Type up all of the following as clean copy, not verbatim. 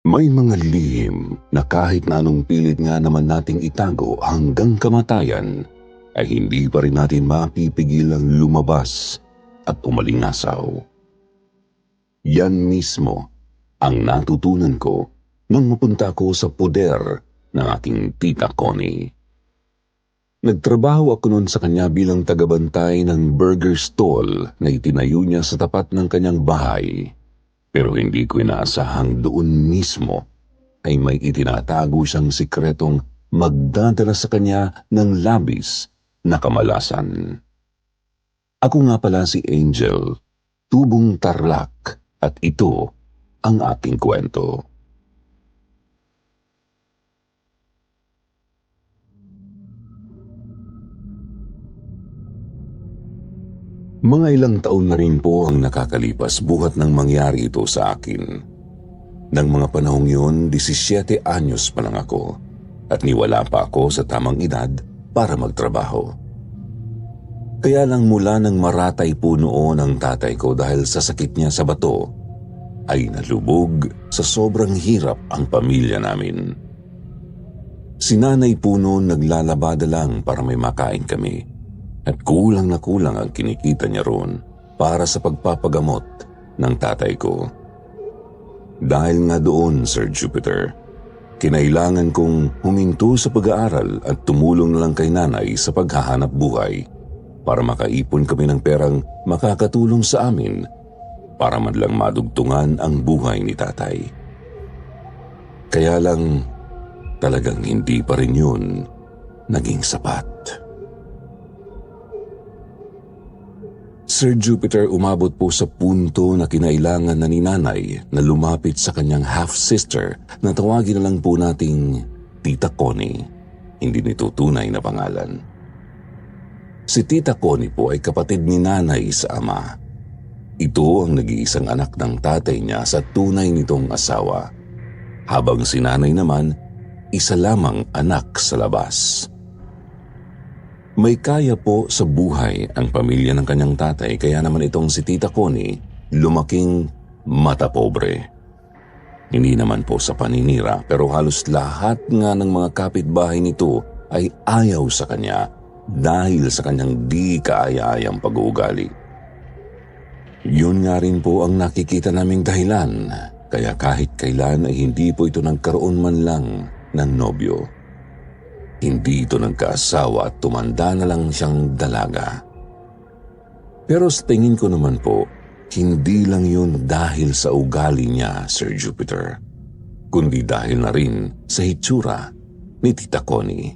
May mga lihim na kahit na anong pilit nga naman nating itago hanggang kamatayan, ay hindi pa rin natin mapipigilang lumabas at umalingasaw. Yan mismo ang natutunan ko nang mapunta ako sa poder ng aking tita Connie. Nagtrabaho ako noon sa kanya bilang tagabantay ng burger stall na itinayo niya sa tapat ng kanyang bahay. Pero hindi ko inaasahang doon mismo ay may itinatago siyang sikretong magdadala sa kanya ng labis na kamalasan. Ako nga pala si Angel, tubong Tarlac, at ito ang aking kwento. Mga ilang taon na rin po ang nakakalipas buhat nang mangyari ito sa akin. Nang mga panahong yun, 17 anyos pa lang ako at niwala pa ako sa tamang edad para magtrabaho. Kaya lang mula nang maratay po noon ang tatay ko dahil sa sakit niya sa bato, ay nalubog sa sobrang hirap ang pamilya namin. Si nanay po noon naglalabada lang para may makain kami. At kulang na kulang ang kinikita niya roon para sa pagpapagamot ng tatay ko. Dahil nga doon, Sir Jupiter, kinailangan kong huminto sa pag-aaral at tumulong na lang kay nanay sa paghahanap buhay para makaipon kami ng perang makakatulong sa amin para man lang madugtungan ang buhay ni tatay. Kaya lang, talagang hindi pa rin yun naging sapat. Sir Jupiter, umabot po sa punto na kinailangan na ni nanay na lumapit sa kanyang half-sister na tawagin na lang po nating Tita Connie, hindi nito tunay na pangalan. Si Tita Connie po ay kapatid ni nanay sa ama. Ito ang nag-iisang anak ng tatay niya sa tunay nitong asawa, habang si nanay naman, isa lamang anak sa labas. May kaya po sa buhay ang pamilya ng kanyang tatay, kaya naman itong si Tita Connie lumaking mata pobre. Hindi naman po sa paninira, pero halos lahat nga ng mga kapitbahay nito ay ayaw sa kanya dahil sa kanyang di kaaya-ayang pag-uugali. Yun nga rin po ang nakikita naming dahilan, kaya kahit kailan ay hindi po ito nagkaroon man lang ng nobyo. Hindi ito nagkaasawa at tumanda na lang siyang dalaga. Pero sa tingin ko naman po, hindi lang yun dahil sa ugali niya, Sir Jupiter, kundi dahil na rin sa hitsura ni Tita Connie.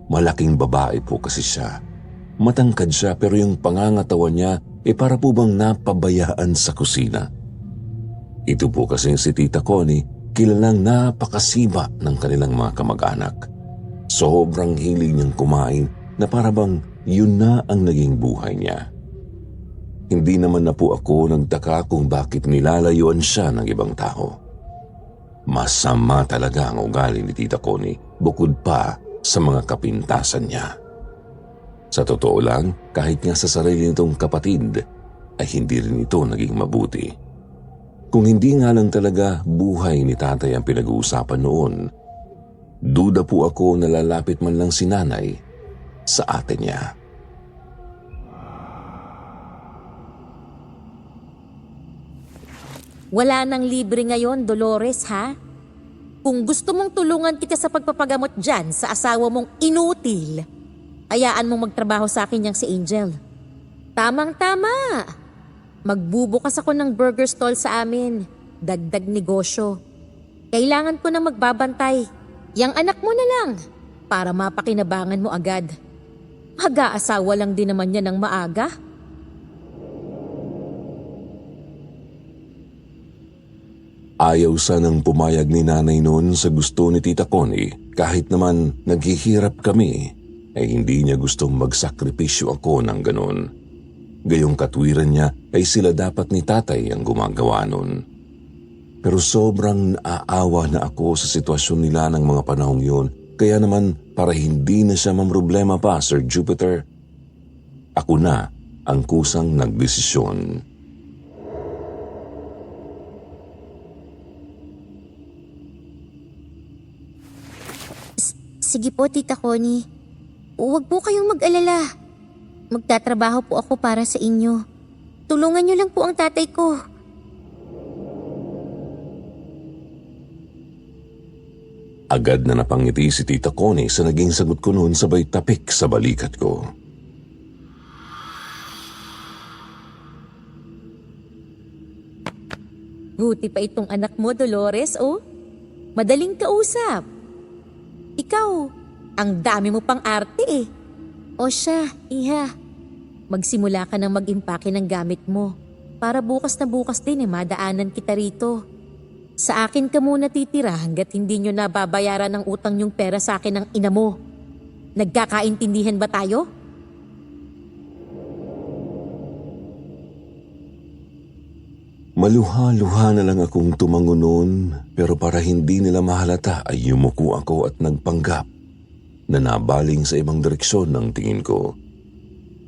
Malaking babae po kasi siya. Matangkad siya pero yung pangangatawan niya para po bang napabayaan sa kusina. Ito po kasi si Tita Connie, kilalang napakasiba ng kanilang mga kamag-anak. Sobrang hilig niyang kumain na para bang yun na ang naging buhay niya. Hindi naman na po ako nagtaka kung bakit nilalayuan siya ng ibang tao. Masama talaga ang ugali ni Tita Connie bukod pa sa mga kapintasan niya. Sa totoo lang, kahit nga sa sarili nitong kapatid, ay hindi rin ito naging mabuti. Kung hindi nga lang talaga buhay ni tatay ang pinag-uusapan noon, duda po ako na lalapit man lang si nanay sa ate niya. Wala nang libre ngayon, Dolores, ha? Kung gusto mong tulungan kita sa pagpapagamot dyan sa asawa mong inutil, hayaan mong magtrabaho sa akin yang si Angel. Tamang-tama! Magbubukas ako ng burger stall sa amin. Dagdag negosyo. Kailangan ko na magbabantay. Yang anak mo na lang para mapakinabangan mo agad. Mag-aasawa lang din naman niya ng maaga. Ayaw sanang pumayag ni nanay noon sa gusto ni Tita Connie. Kahit naman naghihirap kami, ay hindi niya gustong magsakripisyo ako ng ganun. Gayong katwiran niya ay sila dapat ni tatay ang gumagawa nun. Pero sobrang naaawa na ako sa sitwasyon nila ng mga panahong yun. Kaya naman para hindi na siya mamroblema pa, Sir Jupiter, ako na ang kusang nagdesisyon. Sige po, Tita Connie. Huwag po kayong mag-alala. Magtatrabaho po ako para sa inyo. Tulungan niyo lang po ang tatay ko. Agad na napangiti si Tita Connie sa naging sagot ko noon sabay tapik sa balikat ko. Buti pa itong anak mo, Dolores, oh. Madaling kausap. Ikaw, ang dami mo pang arte eh. O siya, iha. Magsimula ka ng mag-impake ng gamit mo. Para bukas na bukas din madaanan kita rito. Sa akin ka muna titira hanggat hindi nyo nababayaran ng utang yung pera sa akin ng ina mo. Nagkakaintindihan ba tayo? Maluha-luha na lang akong tumango noon, pero para hindi nila mahalata ay yumuko ako at nagpanggap na nabaling sa ibang direksyon ng tingin ko.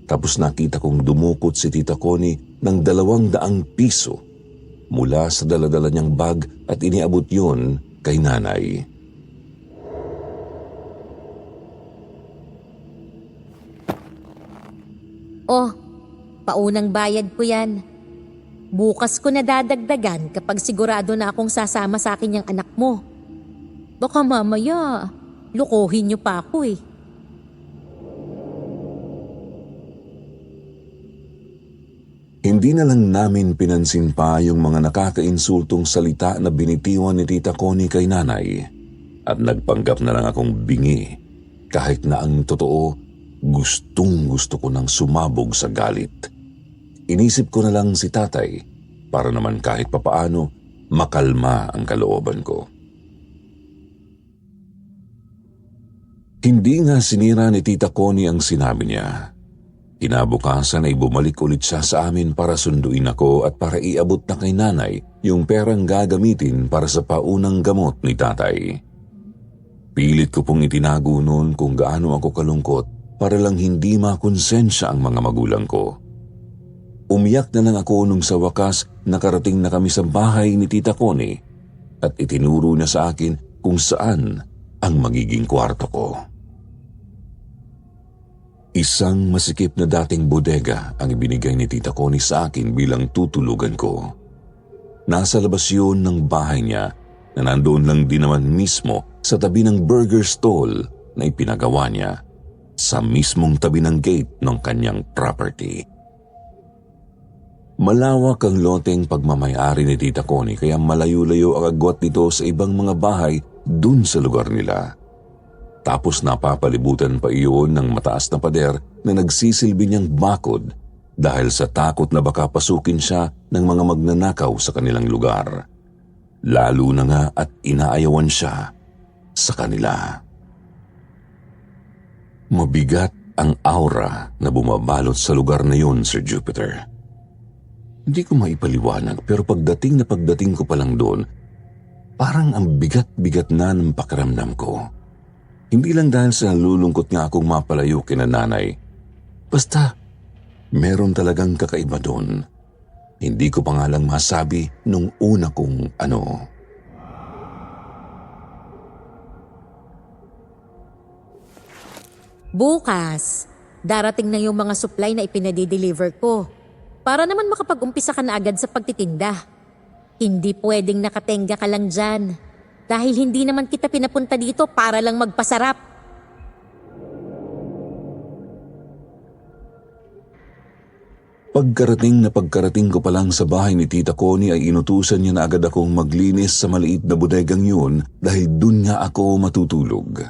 Tapos nakita kong dumukot si Tita Connie ng 200 piso mula sa daladala niyang bag at iniabot yun kay nanay. Oh, paunang bayad ko yan. Bukas ko na dadagdagan kapag sigurado na akong sasama sa akin yung anak mo. Baka mamaya, lukohin niyo pa ako eh. Hindi na lang namin pinansin pa yung mga nakakainsultong salita na binitiwan ni Tita Connie kay nanay at nagpanggap na lang akong bingi kahit na ang totoo gustong gusto ko nang sumabog sa galit. Inisip ko na lang si tatay para naman kahit papaano makalma ang kalooban ko. Hindi nga sinira ni Tita Connie ang sinabi niya. Kinabukasan ay bumalik ulit siya sa amin para sunduin ako at para iabot na kay nanay yung perang gagamitin para sa paunang gamot ni tatay. Pilit ko pong itinago noon kung gaano ako kalungkot para lang hindi makonsensya ang mga magulang ko. Umiyak na lang ako nung sa wakas nakarating na kami sa bahay ni Tita Connie at itinuro niya sa akin kung saan ang magiging kwarto ko. Isang masikip na dating bodega ang ibinigay ni Tita Connie sa akin bilang tutulugan ko. Nasa labas yun ng bahay niya na nandoon lang din naman mismo sa tabi ng burger stall na ipinagawa niya sa mismong tabi ng gate ng kanyang property. Malawak ang loteng pagmamayari ni Tita Connie kaya malayo-layo ang agwat nito sa ibang mga bahay dun sa lugar nila. Tapos napapalibutan pa iyon ng mataas na pader na nagsisilbi niyang bakod dahil sa takot na baka pasukin siya ng mga magnanakaw sa kanilang lugar. Lalo na nga at inaayawan siya sa kanila. Mabigat ang aura na bumabalot sa lugar na yun, Sir Jupiter. Hindi ko maipaliwanag pero pagdating ko pa lang doon, parang ang bigat-bigat na ng pakiramdam ko. Hindi lang dahil sa nalulungkot nga akong mapalayo kina nanay. Basta, meron talagang kakaiba doon. Hindi ko pa nga lang masabi nung una kong ano. Bukas, darating na yung mga supply na ipinadi-deliver ko. Para naman makapag-umpisa ka na agad sa pagtitinda. Hindi pwedeng nakatenga ka lang dyan. Dahil hindi naman kita pinapunta dito para lang magpasarap. Pagkarating ko pa lang sa bahay ni Tita Connie ay inutusan niya na agad akong maglinis sa maliit na bodegang yun dahil dun nga ako matutulog.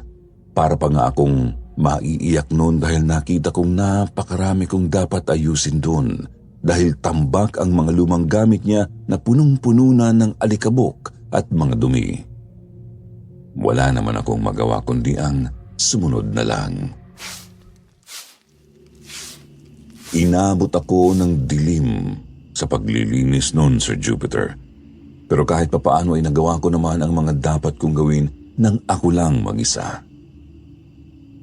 Para pa nga akong maiiyak noon dahil nakita kong napakarami kong dapat ayusin doon. Dahil tambak ang mga lumang gamit niya na punong-puno na ng alikabok at mga dumi. Wala naman akong magawa kundi ang sumunod na lang. Inabot ako ng dilim sa paglilinis noon, Sir Jupiter. Pero kahit papaano ay nagawa ko naman ang mga dapat kong gawin nang ako lang mag-isa.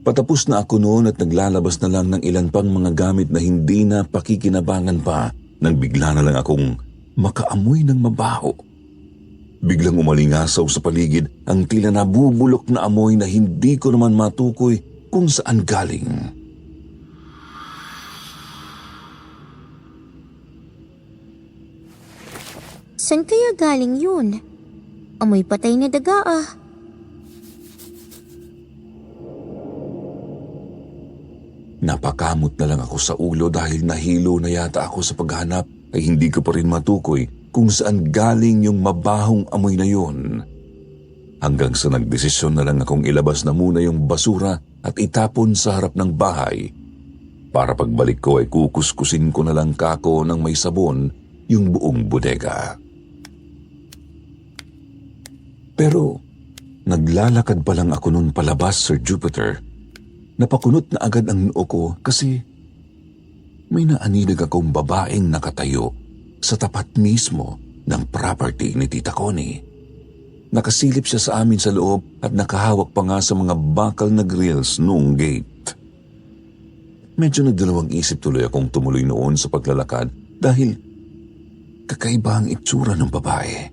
Patapos na ako noon at naglalabas na lang ng ilan pang mga gamit na hindi na pakikinabangan pa nang bigla na lang akong makaamoy ng mabaho. Biglang umalingasaw sa paligid ang tila nabubulok na amoy na hindi ko naman matukoy kung saan galing. Saan kaya galing yun? Amoy patay na daga ah. Napakamot na lang ako sa ulo dahil nahilo na yata ako sa paghanap ay hindi ko pa rin matukoy kung saan galing yung mabahong amoy na yun. Hanggang sa nagdesisyon na lang akong ilabas na muna yung basura at itapon sa harap ng bahay. Para pagbalik ko ay kukuskusin ko na lang kako ng may sabon yung buong bodega. Pero naglalakad pa lang ako noon palabas, Sir Jupiter. Napakunot na agad ang noo ko kasi may naanidag akong babaeng nakatayo sa tapat mismo ng property ni Tita Connie. Nakasilip siya sa amin sa loob at nakahawak pa nga sa mga bakal na grills noong gate. Medyo nagdalawang isip tuloy akong tumuloy noon sa paglalakad dahil kakaiba ang itsura ng babae.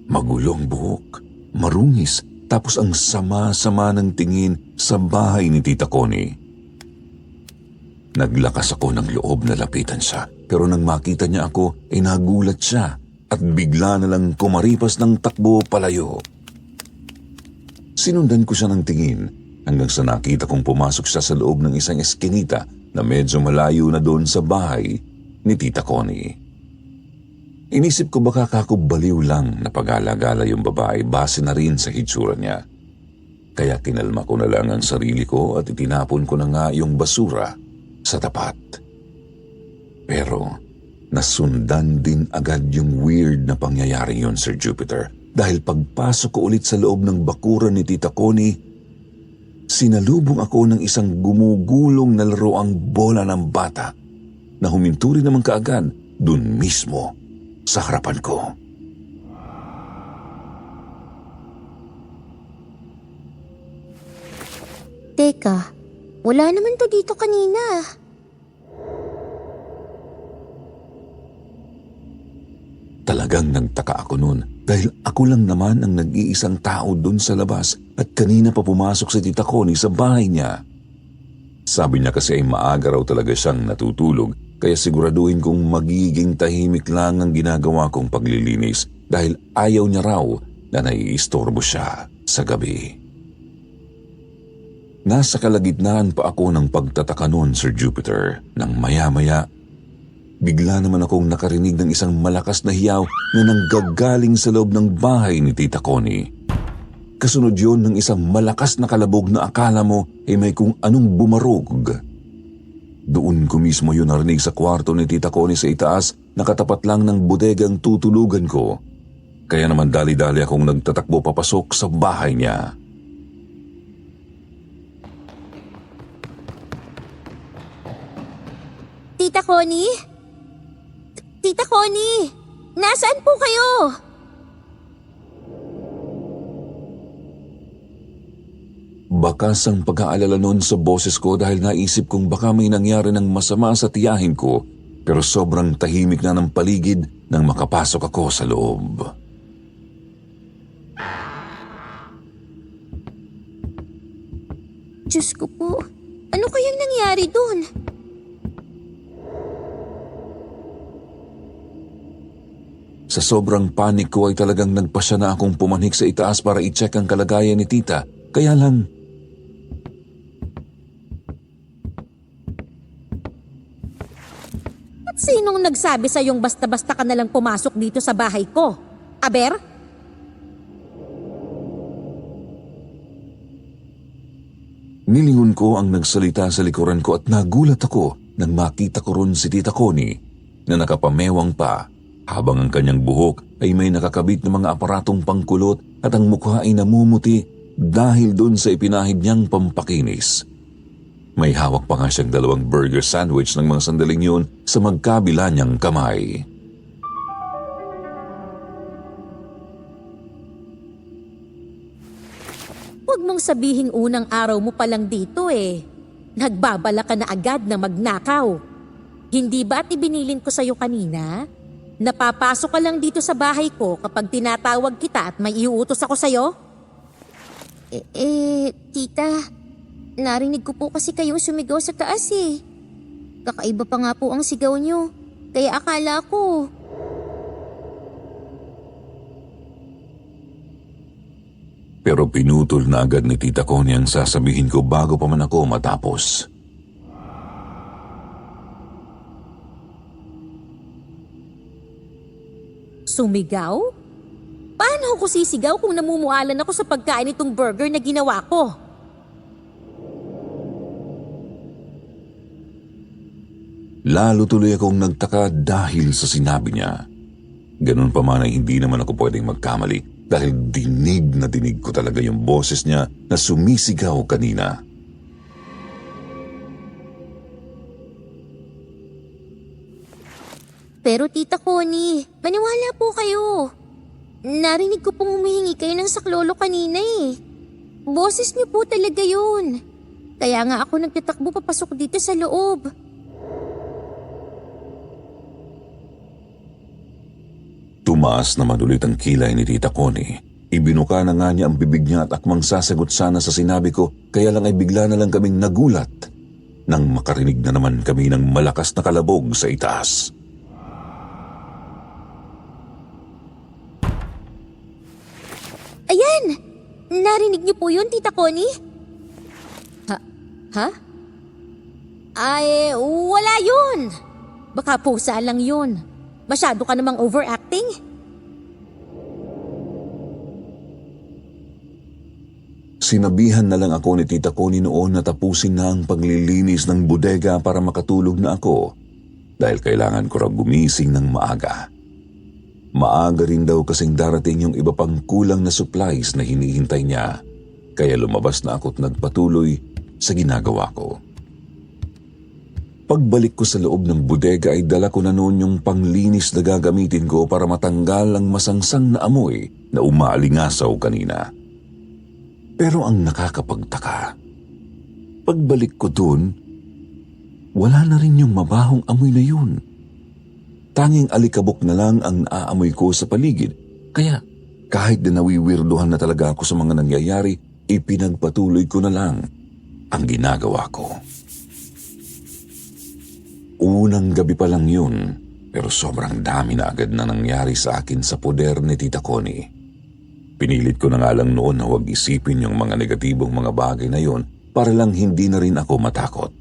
Magulong buhok, marungis, tapos ang sama-sama ng tingin sa bahay ni Tita Connie. Naglakas ako ng loob na lapitan siya, pero nang makita niya ako ay nagulat siya at bigla na lang kumaripas ng takbo palayo. Sinundan ko siya ng tingin hanggang sa nakita kong pumasok siya sa loob ng isang eskinita na medyo malayo na doon sa bahay ni Tita Connie. Inisip ko baka kakubaliw lang na pag-alagala yung babae base na rin sa hitsura niya. Kaya kinalma ko na lang ang sarili ko at itinapon ko na nga yung basura sa tapat. Pero nasundan din agad yung weird na pangyayari yon, Sir Jupiter. Dahil pagpasok ko ulit sa loob ng bakuran ni Tita Connie, sinalubong ako ng isang gumugulong na laroang bola ng bata na huminto rin naman kaagad dun mismo sa harapan ko. Teka, wala naman to dito kanina. Talagang nagtaka ako noon dahil ako lang naman ang nag-iisang tao dun sa labas at kanina pa pumasok si Tita Connie sa bahay niya. Sabi niya kasi ay maaga raw talaga siyang natutulog kaya siguraduhin kong magiging tahimik lang ang ginagawa kong paglilinis dahil ayaw niya raw na naiistorbo siya sa gabi. Nasa kalagitnaan pa ako ng pagtataka noon, Sir Jupiter, nang maya-maya bigla naman akong nakarinig ng isang malakas na hiyaw na nanggagaling sa loob ng bahay ni Tita Connie. Kasunod yun ng isang malakas na kalabog na akala mo ay may kung anong bumarog. Doon ko mismo yun narinig sa kwarto ni Tita Connie sa itaas na katapat lang ng bodegang tutulugan ko. Kaya naman dali-dali akong nagtatakbo papasok sa bahay niya. Tita Connie? Tita Connie! Nasaan po kayo? Bakas ang pag-aalala noon sa boses ko dahil naisip kong baka may nangyari ng masama sa tiyahin ko pero sobrang tahimik na ng paligid nang makapasok ako sa loob. Diyos ko po, ano kayang nangyari dun? Sa sobrang panik ko ay talagang nagpasya na akong pumanik sa itaas para i-check ang kalagayan ni Tita. Kaya lang, At sinong nagsabi sa'yong basta-basta ka nalang pumasok dito sa bahay ko? Aber? nilingon ko ang nagsalita sa likuran ko at nagulat ako nang makita ko ron si Tita Connie na nakapamewang pa habang ang kanyang buhok ay may nakakabit na mga aparatong pangkulot at ang mukha ay namumuti dahil doon sa ipinahid niyang pampakinis. May hawak pa nga siyang 2 burger sandwich ng mga sandaling yun sa magkabila niyang kamay. Huwag mong sabihing unang araw mo pa lang dito eh. Nagbabala ka na agad na magnakaw. Hindi ba at ibinilin ko sa'yo kanina? Napapasok ka lang dito sa bahay ko kapag tinatawag kita at may iuutos ako sa'yo? Tita, narinig ko po kasi kayong sumigaw sa taas eh. Kakaiba pa nga po ang sigaw niyo, kaya akala ko. Pero pinutol na agad ni Tita Connie ang sasabihin ko bago pa man ako matapos. Sumigaw? Paano ako sisigaw kung namumualan ako sa pagkain itong burger na ginawa ko? Lalo tuloy akong nagtaka dahil sa sinabi niya. Ganun pa man ay hindi naman ako pwedeng magkamali dahil dinig na dinig ko talaga yung boses niya na sumisigaw kanina. Pero Tita Connie, maniwala po kayo. Narinig ko pong humihingi kayo ng saklolo kanina eh. Boses niyo po talaga yun. Kaya nga ako nagtatakbo papasok dito sa loob. Tumaas naman ulit ang kilay ni Tita Connie. Ibinuka na nga niya ang bibig niya at akmang sasagot sana sa sinabi ko, kaya lang ay bigla na lang kaming nagulat nang makarinig na naman kami ng malakas na kalabog sa itaas. Ayan! Narinig niyo po yun, Tita Connie? Ha? Ay, wala yun! Baka pusa lang yun. Masyado ka namang overacting. Sinabihan na lang ako ni Tita Connie noon na tapusin na ang paglilinis ng bodega para makatulog na ako dahil kailangan ko raw gumising ng maaga. Maaga rin daw kasing darating yung iba pang kulang na supplies na hinihintay niya, kaya lumabas na ako at nagpatuloy sa ginagawa ko. Pagbalik ko sa loob ng bodega ay dala ko na noon yung panglinis na gagamitin ko para matanggal ang masangsang na amoy na umaalingasaw kanina. Pero ang nakakapagtaka, pagbalik ko dun, wala na rin yung mabahong amoy na yun. Tanging alikabok na lang ang naaamoy ko sa paligid, kaya kahit na nawiwirduhan na talaga ako sa mga nangyayari, ipinagpatuloy ko na lang ang ginagawa ko. Unang gabi pa lang yun, pero sobrang dami na agad na nangyari sa akin sa poder ni Tita Connie. Pinilit ko na nga lang noon na huwag isipin yung mga negatibong mga bagay na yun para lang hindi na rin ako matakot.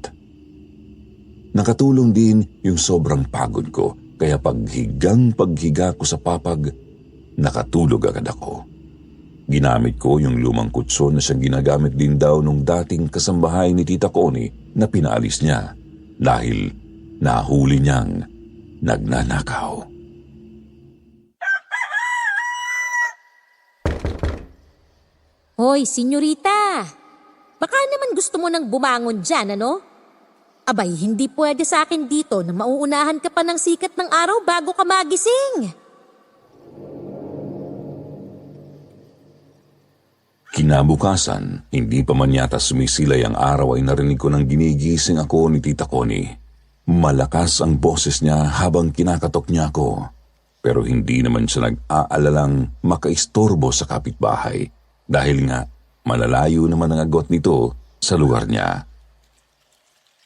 Nakatulong din yung sobrang pagod ko, kaya paghiga ko sa papag, nakatulog agad ako. Ginamit ko yung lumang kutso na siyang ginagamit din daw nung dating kasambahay ni Tita Connie na pinaalis niya dahil nahuli niyang nagnanakaw. Hoy, senyorita! Baka naman gusto mo nang bumangon dyan, ano? Abay, hindi pwede sa akin dito na mauunahan ka pa ng sikat ng araw bago ka magising. Kinabukasan, hindi pa man yata sumisilay ang araw ay narinig ko nang ginigising ako ni Tita Connie. Malakas ang boses niya habang kinakatok niya ako. Pero hindi naman siya nag-aalalang makaistorbo sa kapitbahay dahil nga malalayo naman ang agot nito sa lugar niya.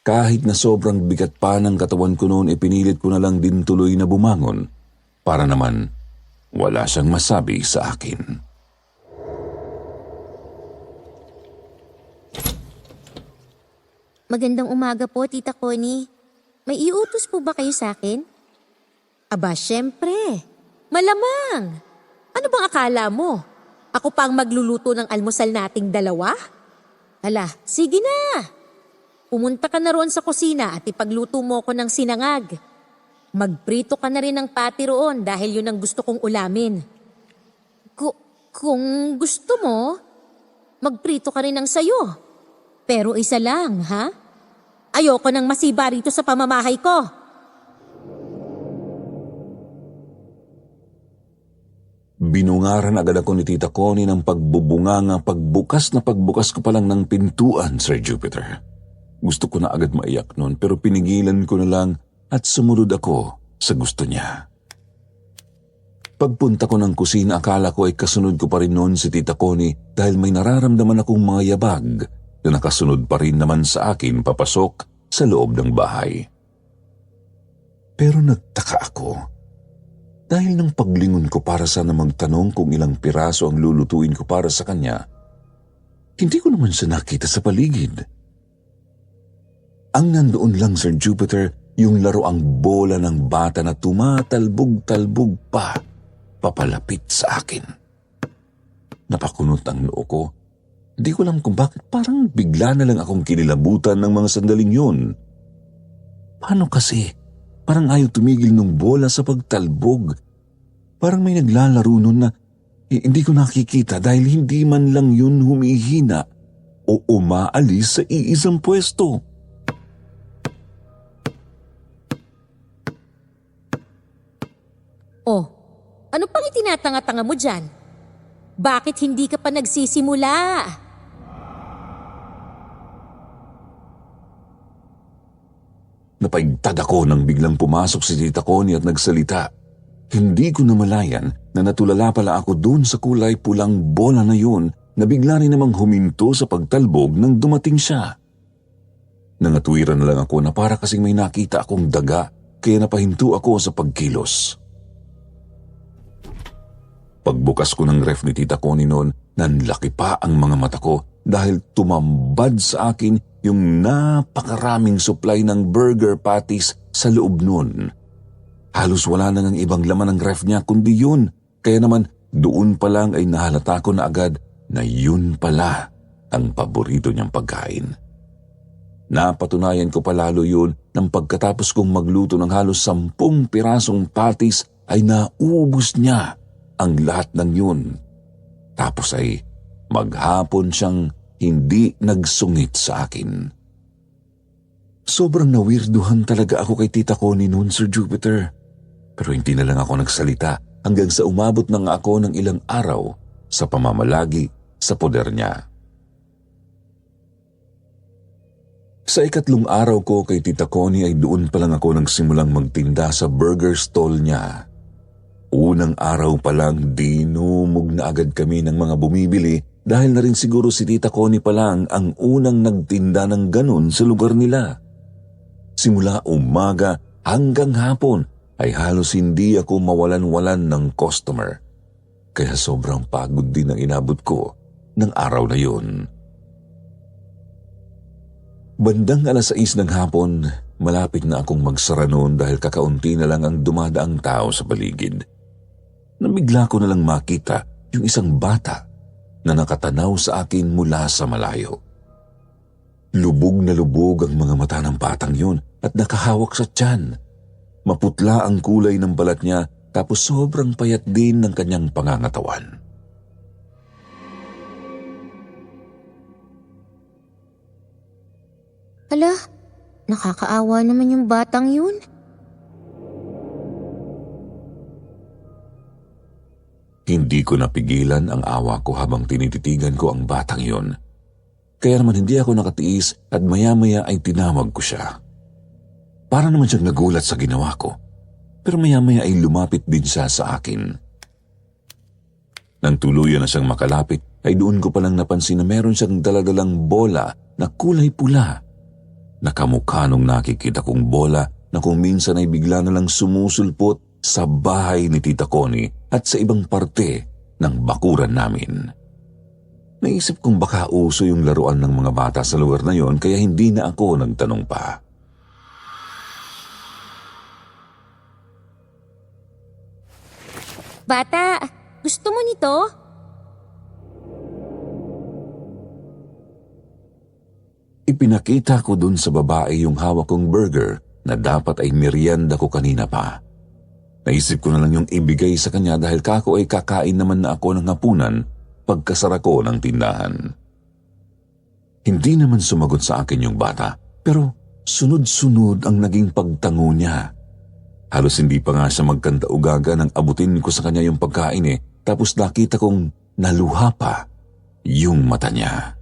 Kahit na sobrang bigat pa ng katawan ko noon, ipinilit ko na lang din tuloy na bumangon para naman wala siyang masabi sa akin. Magandang umaga po, Tita Connie. May iutos po ba kayo sa akin? Aba, syempre. Malamang. Ano bang akala mo? Ako pa ang magluluto ng almusal nating dalawa? Hala, sige na. Pumunta ka na roon sa kusina at ipagluto mo ko ng sinangag. Magprito ka na rin ng pati roon dahil yun ang gusto kong ulamin. Kung gusto mo, magprito ka rin ng sayo. Pero isa lang, ha? Ayoko nang masiba rito sa pamamahay ko. Binungaran agad ako ni Tita Connie ng pagbubunganga pagbukas ko pa lang ng pintuan, Sir Jupiter. Gusto ko na agad maiyak noon pero pinigilan ko na lang at sumunod ako sa gusto niya. Pagpunta ko ng kusina, akala ko ay kasunod ko pa rin noon si Tita Connie dahil may nararamdaman akong mga yabag na nakasunod pa rin naman sa akin papasok sa loob ng bahay. Pero nagtaka ako dahil nang paglingon ko para sana magtanong kung ilang piraso ang lulutuin ko para sa kanya, hindi ko naman siya nakita sa paligid. Ang nandoon lang, Sir Jupiter, yung laruang bola ng bata na tumatalbog-talbog pa papalapit sa akin. Napakunot ang noo ko. Hindi ko alam kung bakit parang bigla na lang akong kinilabutan ng mga sandaling yun. Paano kasi? Parang ayaw tumigil nung bola sa pagtalbog. Parang may naglalaro nun na hindi ko nakikita dahil hindi man lang yun humihina o umaalis sa iisang pwesto. Oh, ano pang itinatanga-tanga mo dyan? Bakit hindi ka pa nagsisimula? Napaigtad ako nang biglang pumasok si Tita Connie at nagsalita. Hindi ko namalayan na natulala pala ako doon sa kulay pulang bola na yun na bigla rin namang huminto sa pagtalbog nang dumating siya. Nangatwiran na lang ako na para kasing may nakita akong daga kaya napahinto ako sa pagkilos. Pagbukas ko ng ref ni Tita Connie noon, nanlaki pa ang mga mata ko dahil tumambad sa akin yung napakaraming supply ng burger patties sa loob noon. Halos wala na ng ibang laman ng ref niya kundi yun. Kaya naman doon pa lang ay nahalata ko na agad na yun pala ang paborito niyang pagkain. Napatunayan ko palalo yun nang pagkatapos kong magluto ng halos 10 pirasong patties ay naubos niya ang lahat ng yun. Tapos ay maghapon siyang hindi nagsungit sa akin. Sobrang nawirduhan talaga ako kay Tita Connie noon, Sir Jupiter. Pero hindi na lang ako nagsalita hanggang sa umabot na nga ako ng ilang araw sa pamamalagi sa poder niya. Sa 3 araw ko kay Tita Connie ay doon pa lang ako nagsimulang magtinda sa burger stall niya. Unang araw pa lang dinumog na agad kami ng mga bumibili dahil na rin siguro si Tita Connie pa lang ang unang nagtinda ng ganun sa lugar nila. Simula umaga hanggang hapon ay halos hindi ako mawalan-walan ng customer. Kaya sobrang pagod din ang inabot ko ng araw na yun. Bandang 6:00 ng hapon, malapit na akong magsara noon dahil kakaunti na lang ang dumadaang tao sa paligid. Nabigla ko na lang makita yung isang bata na nakatanaw sa akin mula sa malayo. Lubog na lubog ang mga mata ng batang yun at nakahawak sa tiyan. Maputla ang kulay ng balat niya tapos sobrang payat din ng kanyang pangangatawan. Ala, nakakaawa naman yung batang yun. Hindi ko napigilan ang awa ko habang tinititigan ko ang batang yun. Kaya naman hindi ako nakatiis at maya-maya ay tinawag ko siya. Para naman siyang nagulat sa ginawa ko. Pero maya-maya ay lumapit din siya sa akin. Nang tuluyan na siyang makalapit, ay doon ko palang napansin na meron siyang daladalang bola na kulay pula. Nakamukha nung nakikita kong bola na kung minsan ay bigla na lang sumusulpot sa bahay ni Tita Connie at sa ibang parte ng bakuran namin. Naisip kong baka uso yung laruan ng mga bata sa lugar na yon kaya hindi na ako nagtanong pa. Bata, gusto mo nito? Ipinakita ko dun sa babae yung hawak kong burger na dapat ay merienda ko kanina pa. Naisip ko na lang yung ibigay sa kanya dahil kako ay kakain naman na ako ng hapunan pagkasara ko ng tindahan. Hindi naman sumagot sa akin yung bata, pero sunod-sunod ang naging pagtango niya. Halos hindi pa nga siya magkanta-ugaga nang abutin ko sa kanya yung pagkain tapos nakita kong naluha pa yung mata niya.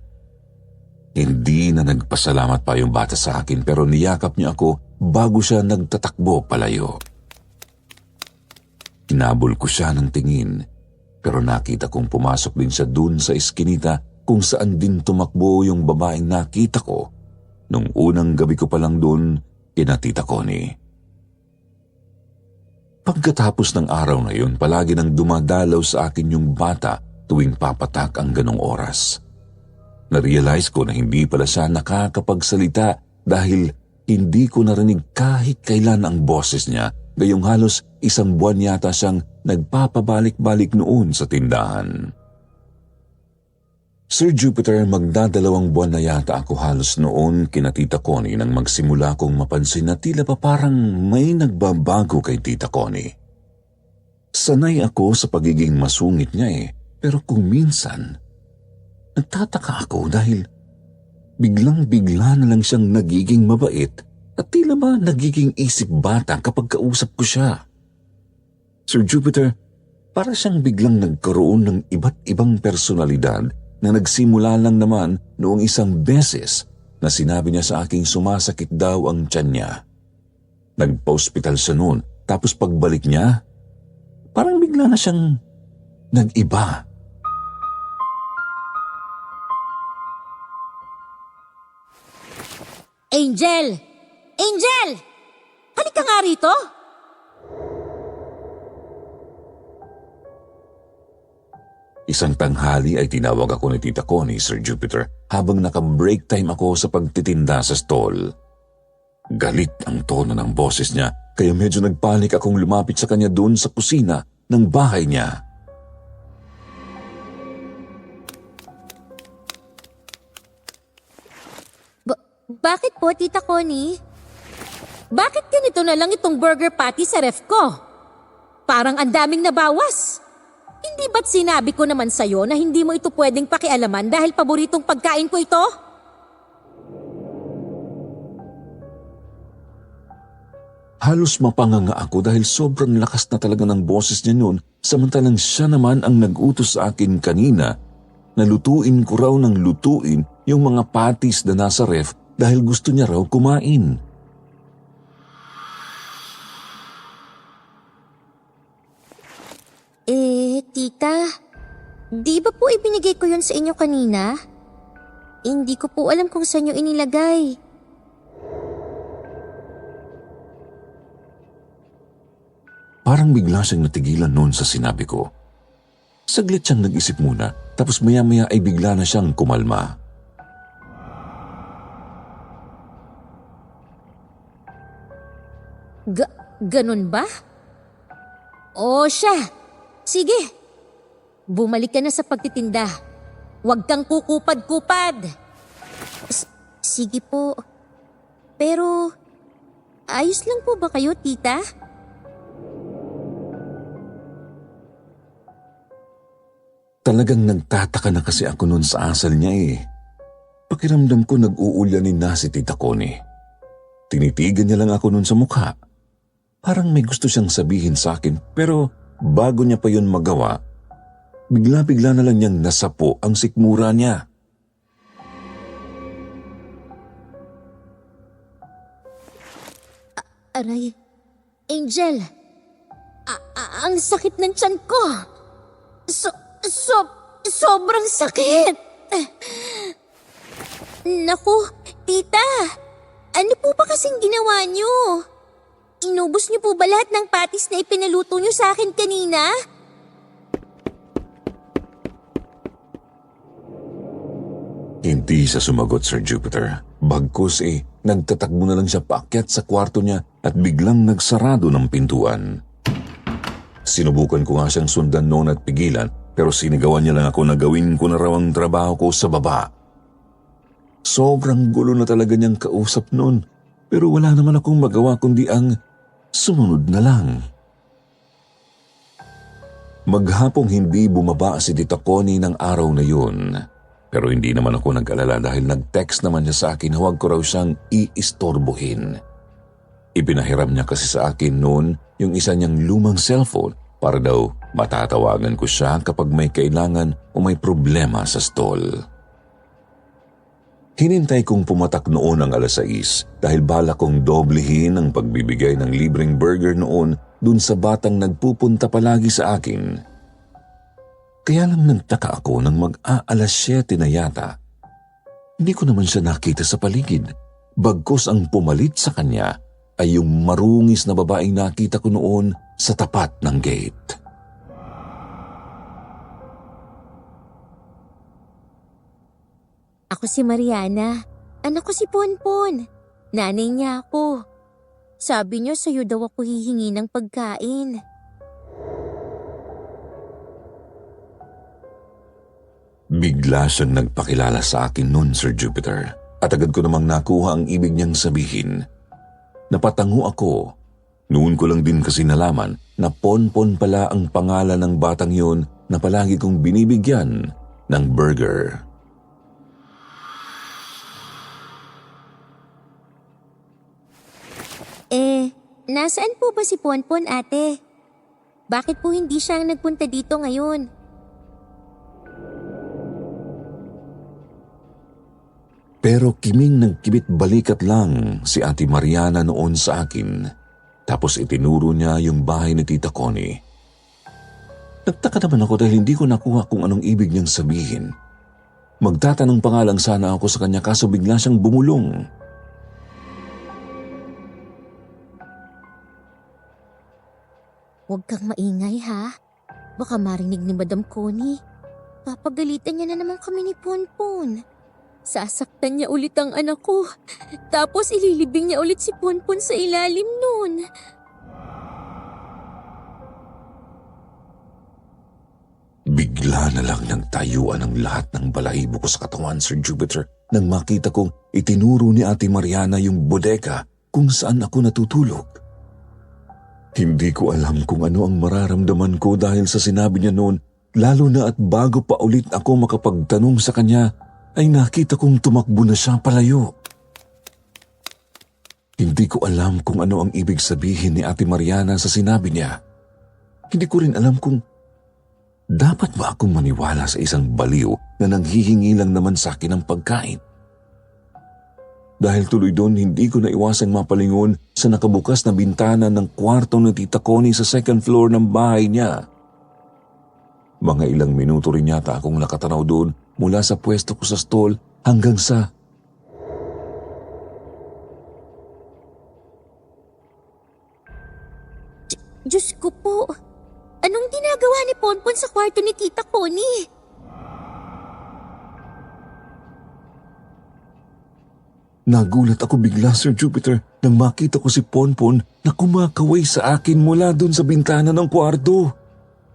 Hindi na nagpasalamat pa yung bata sa akin pero niyakap niya ako bago siya nagtatakbo palayo. Hinabol ko siya ng tingin, pero nakita kong pumasok din siya dun sa eskinita kung saan din tumakbo yung babaeng nakita ko nung unang gabi ko pa lang dun kina Tita Connie. Pagkatapos ng araw na yun, palagi nang dumadalaw sa akin yung bata tuwing papatak ang ganong oras. Na-realize ko na hindi pala siya nakakapagsalita dahil hindi ko narinig kahit kailan ang boses niya, gayong halos 1 buwan yata siyang nagpapabalik-balik noon sa tindahan. Sir Jupiter, magdadalawang buwan na yata ako halos noon kina Tita Connie nang magsimula kong mapansin na tila pa parang may nagbabago kay Tita Connie. Sanay ako sa pagiging masungit niya pero kung minsan, nagtataka ako dahil biglang-bigla na lang siyang nagiging mabait at tila ba nagiging isip bata kapag kausap ko siya. Sir Jupiter, para siyang biglang nagkaroon ng iba't ibang personalidad na nagsimula lang naman noong isang beses na sinabi niya sa aking sumasakit daw ang tiyan niya. Nagpa-ospital siya noon, tapos pagbalik niya, parang bigla na siyang nag-iba. Angel! Angel! Halika nga rito! Isang tanghali ay tinawag ako ni Tita Connie, Sir Jupiter, habang naka-break time ako sa pagtitinda sa stall. Galit ang tono ng boses niya, kaya medyo nagpanik akong lumapit sa kanya doon sa kusina ng bahay niya. Bakit po, Tita Connie? Bakit ganito na lang itong burger patty sa ref ko? Parang ang daming nabawas. Hindi ba't sinabi ko naman sa'yo na hindi mo ito pwedeng pakialaman dahil paboritong pagkain ko ito? Halos mapanganga ako dahil sobrang lakas na talaga ng boses niya noon, samantalang siya naman ang nag-utos sa akin kanina na lutuin ko raw ng lutuin yung mga patis na nasa ref dahil gusto niya raw kumain. Tita, di ba po ibinigay ko yun sa inyo kanina? Hindi ko po alam kung saan nyo inilagay. Parang bigla siyang natigilan noon sa sinabi ko. Saglit siyang nag-isip muna, tapos maya-maya ay bigla na siyang kumalma. Ganun ba? O siya, sige. Bumalik ka na sa pagtitinda. Huwag kang kukupad-kupad. Sige po. Pero, ayos lang po ba kayo, tita? Talagang nagtataka na kasi ako noon sa asal niya. Pakiramdam ko nag-uulyanin na si Tita Connie. Tinitigan niya lang ako noon sa mukha. Parang may gusto siyang sabihin sa akin, pero bago niya pa yun magawa, bigla-bigla na lang niyang nasapo ang sikmura niya. Aray, Angel, ang sakit ng tiyan ko. Sobrang sakit. Naku, tita, ano po ba kasing ginawa niyo? Inubos niyo po ba lahat ng patis na ipinaluto niyo sa akin kanina? Hindi siya sumagot, Sir Jupiter. Bagkus nagtatakbo na lang siya paakyat sa kwarto niya at biglang nagsarado ng pintuan. Sinubukan ko nga siyang sundan noon at pigilan, pero sinigawan niya lang ako na gawin ko na raw ang trabaho ko sa baba. Sobrang gulo na talaga niyang kausap noon, pero wala naman akong magawa kundi ang sumunod na lang. Maghapong hindi bumaba si Tita Connie ng araw na yun. Pero hindi naman ako nag-alala dahil nag-text naman niya sa akin, huwag ko raw siyang iistorbohin. Ipinahiram niya kasi sa akin noon yung isa niyang lumang cellphone para daw matatawagan ko siya kapag may kailangan o may problema sa stall. Hinintay kong pumatak noon ang 6:00 dahil bala kong doblehin ang pagbibigay ng libreng burger noon dun sa batang nagpupunta palagi sa akin. Kaya lang nagtaka ako nang mag-aalas 7 na yata. Hindi ko naman siya nakita sa paligid. Bagkus ang pumalit sa kanya ay yung marungis na babaeng nakita ko noon sa tapat ng gate. Ako si Mariana. Anak ko si Ponpon. Nanay niya ako. Sabi niya sa'yo daw ako hihingi ng pagkain. Bigla siyang nagpakilala sa akin noon, Sir Jupiter, at agad ko namang nakuha ang ibig niyang sabihin. Napatango ako. Noon ko lang din kasi nalaman na Ponpon pala ang pangalan ng batang yun na palagi kong binibigyan ng burger. Nasaan po ba si Ponpon, ate? Bakit po hindi siya ang nagpunta dito ngayon? Pero kiming nagkibit balikat lang si Ate Mariana noon sa akin. Tapos itinuro niya yung bahay ni Tita Connie. Nagtaka naman ako dahil hindi ko nakuha kung anong ibig niyang sabihin. Magtatanong pa nga lang sana ako sa kanya kaso bigla siyang bumulong. Huwag kang maingay ha. Baka marinig ni Madam Connie. Papagalitan niya na naman kami ni Ponpon. Sasaktan niya ulit ang anak ko. Tapos ililibing niya ulit si Ponpon sa ilalim nun. Bigla na lang nagtayuan ang lahat ng balahibo ko sa katawan, Sir Jupiter, nang makita kong itinuro ni Ate Mariana yung bodega kung saan ako natutulog. Hindi ko alam kung ano ang mararamdaman ko dahil sa sinabi niya noon, lalo na at bago pa ulit ako makapagtanong sa kanya, ay nakita kong tumakbo na siya palayo. Hindi ko alam kung ano ang ibig sabihin ni Ate Mariana sa sinabi niya. Hindi ko rin alam kung dapat ba akong maniwala sa isang baliw na nanghihingi lang naman sa akin ng pagkain. Dahil tuloy doon, hindi ko naiwasang mapalingon sa nakabukas na bintana ng kwarto ni Tita Connie sa second floor ng bahay niya. Mga ilang minuto rin yata akong nakatanaw doon mula sa pwesto ko sa stall hanggang sa... Diyos ko po, anong ginagawa ni Ponpon sa kwarto ni Tita Connie? Nagulat ako bigla, Sir Jupiter, nang makita ko si Ponpon na kumakaway sa akin mula doon sa bintana ng kwarto.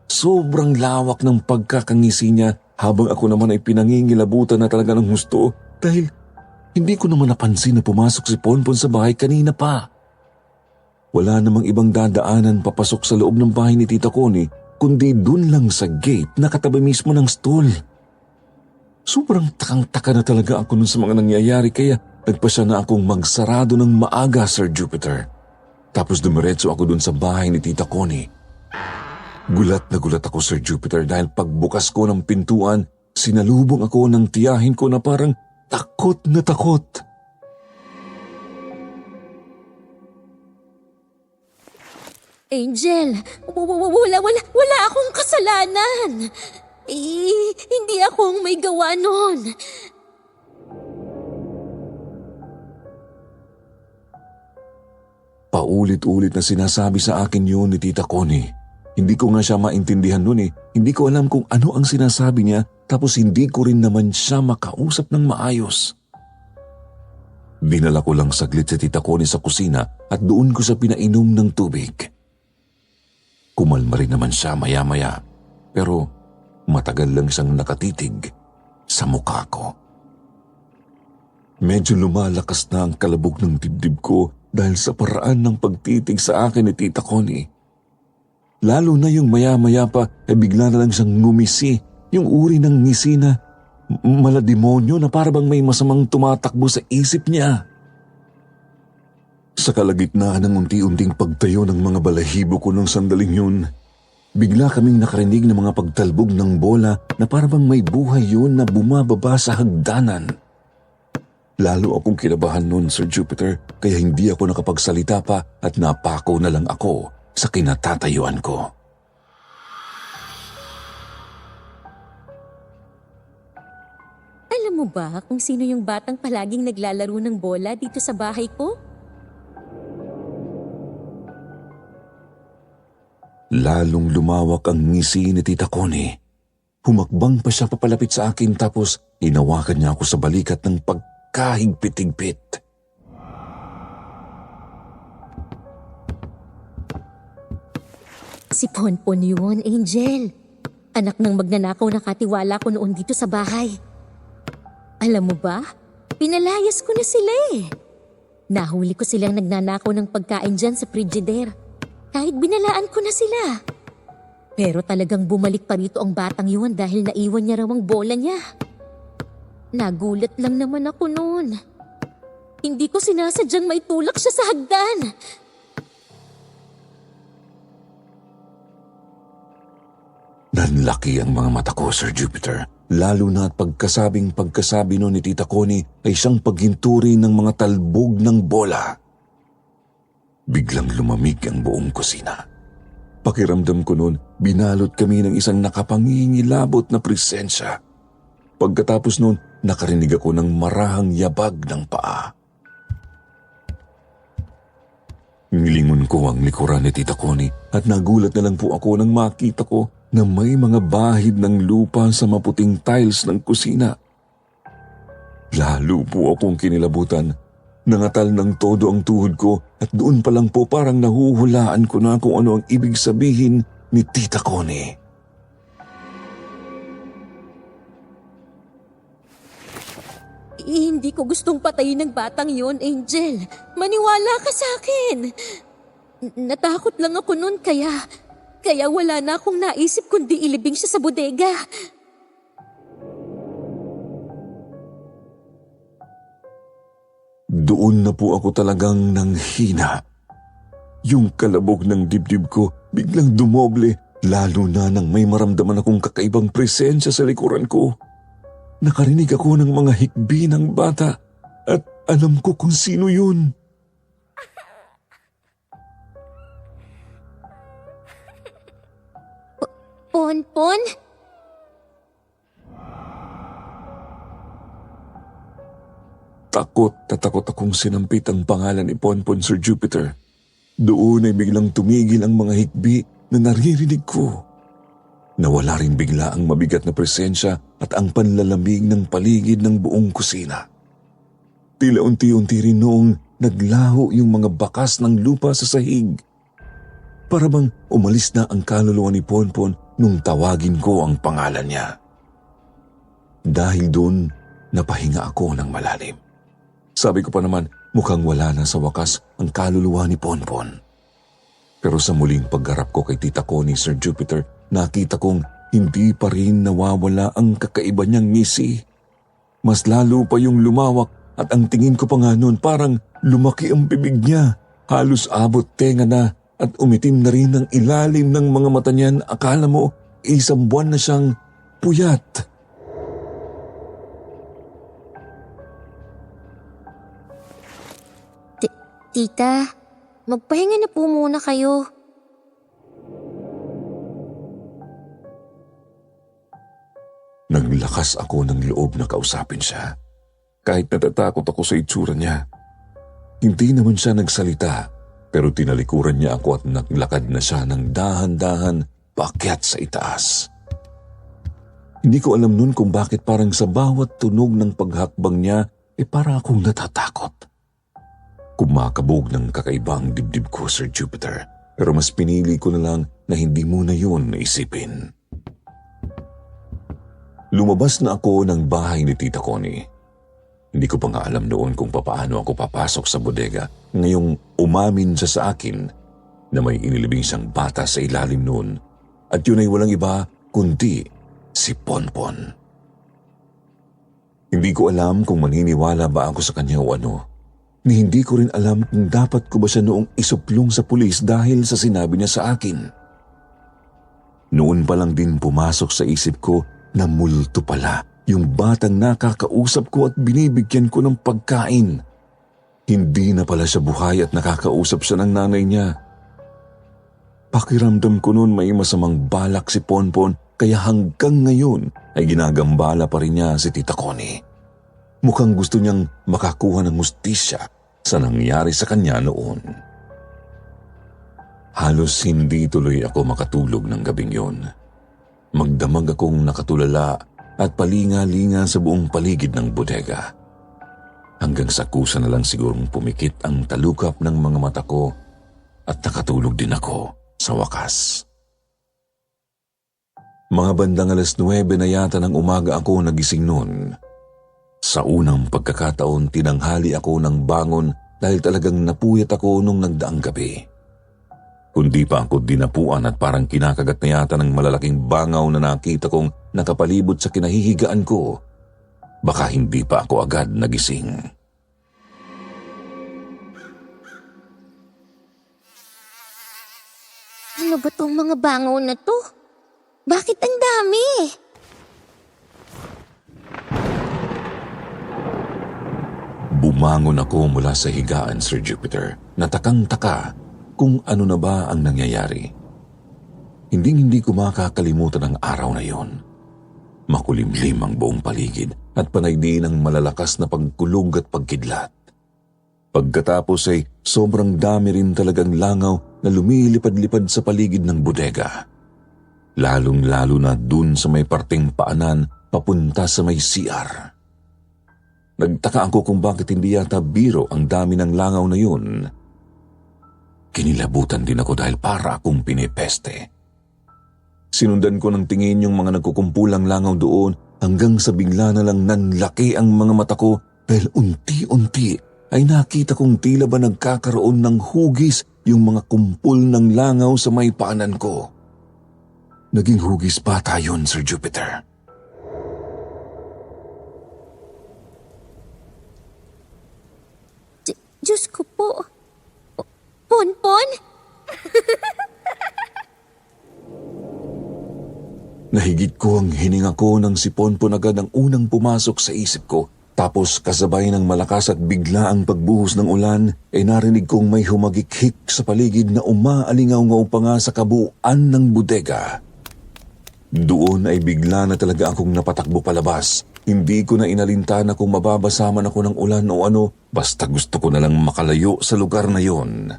Sobrang lawak ng pagkakangisi niya habang ako naman ay pinangingilabutan na talaga ng husto dahil hindi ko naman napansin na pumasok si Ponpon sa bahay kanina pa. Wala namang ibang dadaanan papasok sa loob ng bahay ni Tita Connie kundi dun lang sa gate na katabi mismo ng stall. Sobrang takang-taka na talaga ako nun sa mga nangyayari kaya nagpasya na akong magsarado ng maaga, Sir Jupiter. Tapos dumiretso ako dun sa bahay ni Tita Connie. Gulat na gulat ako, Sir Jupiter, dahil pagbukas ko ng pintuan, sinalubong ako ng tiyahin ko na parang takot na takot. Angel, wala akong kasalanan. Hindi akong may gawa nun. Paulit-ulit na sinasabi sa akin yun ni Tita Connie. Hindi ko nga siya maintindihan nun eh. Hindi ko alam kung ano ang sinasabi niya tapos hindi ko rin naman siya makausap ng maayos. Dinala ko lang saglit si Tita Connie sa kusina at doon ko siya pinainom ng tubig. Kumalma rin naman siya maya-maya pero matagal lang siyang nakatitig sa mukha ko. Medyo lumalakas na ang kalabog ng dibdib ko dahil sa paraan ng pagtitig sa akin ni Tita Connie. Lalo na yung maya-maya pa bigla na lang siyang ngumisi, yung uri ng ngisi na malademonyo na parang may masamang tumatakbo sa isip niya. Sa kalagitnaan ng unti-unting pagtayo ng mga balahibo ko nung sandaling yun, bigla kaming nakarinig ng mga pagtalbog ng bola na parang may buhay yun na bumababa sa hagdanan. Lalo akong kinabahan noon, Sir Jupiter, kaya hindi ako nakapagsalita pa at napako na lang ako sa kinatatayuan ko. Alam mo ba kung sino yung batang palaging naglalaro ng bola dito sa bahay ko? Lalong lumawak ang ngisi ni Tita Connie. Humakbang pa siya papalapit sa akin tapos hinawakan niya ako sa balikat ng pagkahigpit-higpit. Si Ponpon yun, Angel. Anak ng magnanakaw na katiwala ko noon dito sa bahay. Alam mo ba, pinalayas ko na sila eh. Nahuli ko silang nagnanakaw ng pagkain dyan sa Frigidaire. Kahit binalaan ko na sila. Pero talagang bumalik pa rito ang batang yun dahil naiwan niya raw ang bola niya. Nagulat lang naman ako noon. Hindi ko sinasadyang maitulak siya sa hagdan. Nanlaki ang mga mata ko, Sir Jupiter. Lalo na at pagkasabi no ni Tita Connie ay siyang paghinturi ng mga talbog ng bola. Biglang lumamig ang buong kusina. Pakiramdam ko noon, binalot kami ng isang nakapangingilabot na presensya. Pagkatapos noon, nakarinig ako ng marahang yabag ng paa. Nilingon ko ang likuran ni Tita Connie at nagulat na lang po ako nang makita ko na may mga bahid ng lupa sa maputing tiles ng kusina. Lalo po akong kinilabutan. Nangatal ng todo ang tuhod ko at doon pa lang po parang nahuhulaan ko na kung ano ang ibig sabihin ni Tita Connie. Hindi ko gustong patayin ng batang yun, Angel. Maniwala ka sa akin. Natakot lang ako noon kaya wala na akong naisip kundi ilibing siya sa bodega. Doon na po ako talagang nanghina. Yung kalabog ng dibdib ko biglang dumoble, lalo na nang may maramdaman akong kakaibang presensya sa likuran ko. Nakarinig ako ng mga hikbi ng bata at alam ko kung sino yun. Ponpon? Takot na takot akong sinampit ang pangalan ni Ponpon, Sir Jupiter. Doon ay biglang tumigil ang mga hikbi na naririnig ko. Nawala rin bigla ang mabigat na presensya at ang panlalamig ng paligid ng buong kusina. Tila unti-unti rin noong naglaho yung mga bakas ng lupa sa sahig. Para bang umalis na ang kaluluwa ni Ponpon nung tawagin ko ang pangalan niya. Dahil doon, napahinga ako ng malalim. Sabi ko pa naman, mukhang wala na sa wakas ang kaluluwa ni Ponpon. Pero sa muling paggarap ko kay Tita Connie, Sir Jupiter, nakita kong hindi pa rin nawawala ang kakaiba niyang ngisi. Mas lalo pa yung lumawak at ang tingin ko pa nga noon parang lumaki ang bibig niya. Halos abot tenga na at umitim na rin ang ilalim ng mga mata niyan. Akala mo isang buwan na siyang puyat. Tita, magpahinga na po muna kayo. Naglakas ako ng loob na kausapin siya. Kahit natatakot ako sa itsura niya. Hindi naman siya nagsalita, pero tinalikuran niya ako at naglakad na siya ng dahan-dahan paakyat sa itaas. Hindi ko alam nun kung bakit parang sa bawat tunog ng paghakbang niya, para akong natatakot. Kumakabog ng kakaibang dibdib ko, Sir Jupiter, pero mas pinili ko na lang na hindi muna yun naisipin. Lumabas na ako ng bahay ni Tita Connie. Hindi ko pa nga alam noon kung papaano ako papasok sa bodega. Ngayong umamin siya sa akin na may inilibing siyang bata sa ilalim noon at yun ay walang iba kundi si Ponpon. Hindi ko alam kung maniniwala ba ako sa kanya o ano. Ni hindi ko rin alam kung dapat ko ba siya noong isuplong sa pulis dahil sa sinabi niya sa akin. Noon pa lang din pumasok sa isip ko na multo pala yung batang nakakausap ko at binibigyan ko ng pagkain. Hindi na pala siya buhay at nakakausap siya ng nanay niya. Pakiramdam ko noon may masamang balak si Ponpon kaya hanggang ngayon ay ginagambala pa rin niya si Tita Connie. Mukhang gusto niyang makakuha ng hustisya sa nangyari sa kanya noon. Halos hindi tuloy ako makatulog ng gabing yun. Magdamag akong nakatulala at palinga-linga sa buong paligid ng bodega. Hanggang sa kusa na lang sigurong pumikit ang talukap ng mga mata ko at nakatulog din ako sa wakas. Mga bandang 9:00 na yata ng umaga ako nagising noon. Sa unang pagkakataon, tinanghali ako ng bangon dahil talagang napuyat ako nung nagdaang gabi. Kundi pa ako dinapuan at parang kinakagat na yata ng malalaking bangaw na nakita kong nakapalibot sa kinahihigaan ko. Baka hindi pa ako agad nagising. Ano ba tong mga bangaw na to? Bakit ang dami? Bumangon ako mula sa higaan, Sir Jupiter. Natakang-taka kung ano na ba ang nangyayari. Hindi ko makakalimutan ang araw na yon. Makulimlim ang buong paligid at panay din ang malalakas na pagkulog at pagkidlat. Pagkatapos ay sobrang dami rin talagang langaw na lumilipad-lipad sa paligid ng bodega. Lalong-lalo na dun sa may parteng paanan papunta sa may CR. Nagtaka ako kung bakit hindi yata biro ang dami ng langaw na yun. Kinilabutan din ako dahil para akong pinipeste. Sinundan ko ng tingin yung mga nagkukumpulang langaw doon hanggang sa bigla na lang nanlaki ang mga mata ko dahil unti-unti ay nakita kong tila ba nagkakaroon ng hugis yung mga kumpul ng langaw sa may paanan ko. Naging hugis bata yun, Sir Jupiter. Diyos ko po. Ponpon? Nahigit ko ang hininga ko nang si Ponpon agad ang unang pumasok sa isip ko. Tapos kasabay ng malakas at bigla ang pagbuhos ng ulan, ay narinig kong may humagikhik sa paligid na umaalingaw-ngaw pa nga sa kabuuan ng bodega. Doon ay bigla na talaga akong napatakbo palabas. Hindi ko na inalintana kung mababasa man ako ng ulan o ano, basta gusto ko na lang makalayo sa lugar na yon.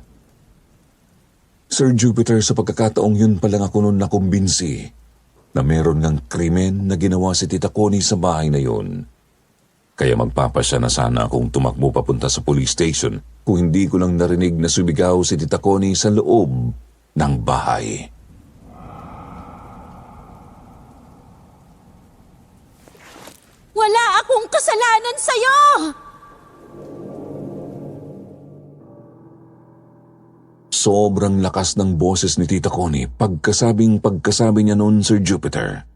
Sir Jupiter, sa pagkakataong yun pa lang ako noon nakumbinsi na meron ngang krimen na ginawa si Tita Connie sa bahay na yon. Kaya magpapasya na sana akong tumakbo papunta sa police station kung hindi ko lang narinig na sumigaw si Tita Connie sa loob ng bahay. Wala akong kasalanan sa'yo! Sobrang lakas ng boses ni Tita Connie pagkasabi niya noon, Sir Jupiter.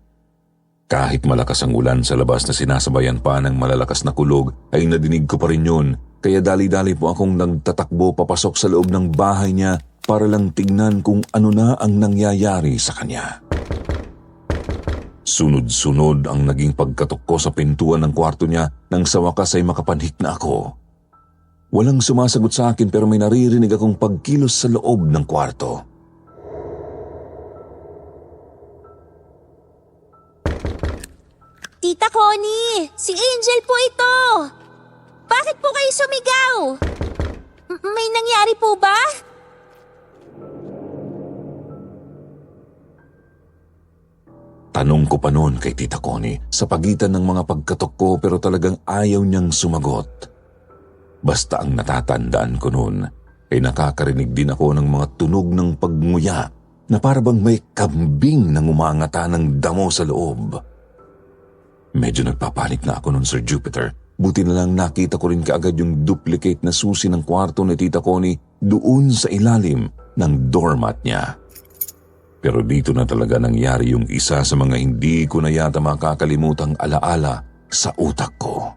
Kahit malakas ang ulan sa labas na sinasabayan pa ng malalakas na kulog, ay nadinig ko pa rin yun. Kaya dali-dali po akong nagtatakbo papasok sa loob ng bahay niya para lang tignan kung ano na ang nangyayari sa kanya. Sunod-sunod ang naging pagkatok ko sa pintuan ng kwarto niya nang sa wakas ay makapanhik na ako. Walang sumasagot sa akin pero may naririnig akong pagkilos sa loob ng kwarto. Tita Connie, si Angel po ito. Bakit po kayo sumigaw? May nangyari po ba? Tanong ko pa noon kay Tita Connie sa pagitan ng mga pagkatok ko pero talagang ayaw niyang sumagot. Basta ang natatandaan ko noon ay nakakarinig din ako ng mga tunog ng pagnguya na parabang may kambing na ngumangata ng damo sa loob. Medyo nagpapanik na ako noon, Sir Jupiter. Buti na lang nakita ko rin kaagad yung duplicate na susi ng kwarto ni Tita Connie doon sa ilalim ng doormat niya. Pero dito na talaga nangyari yung isa sa mga hindi ko na yata makakalimutang alaala sa utak ko.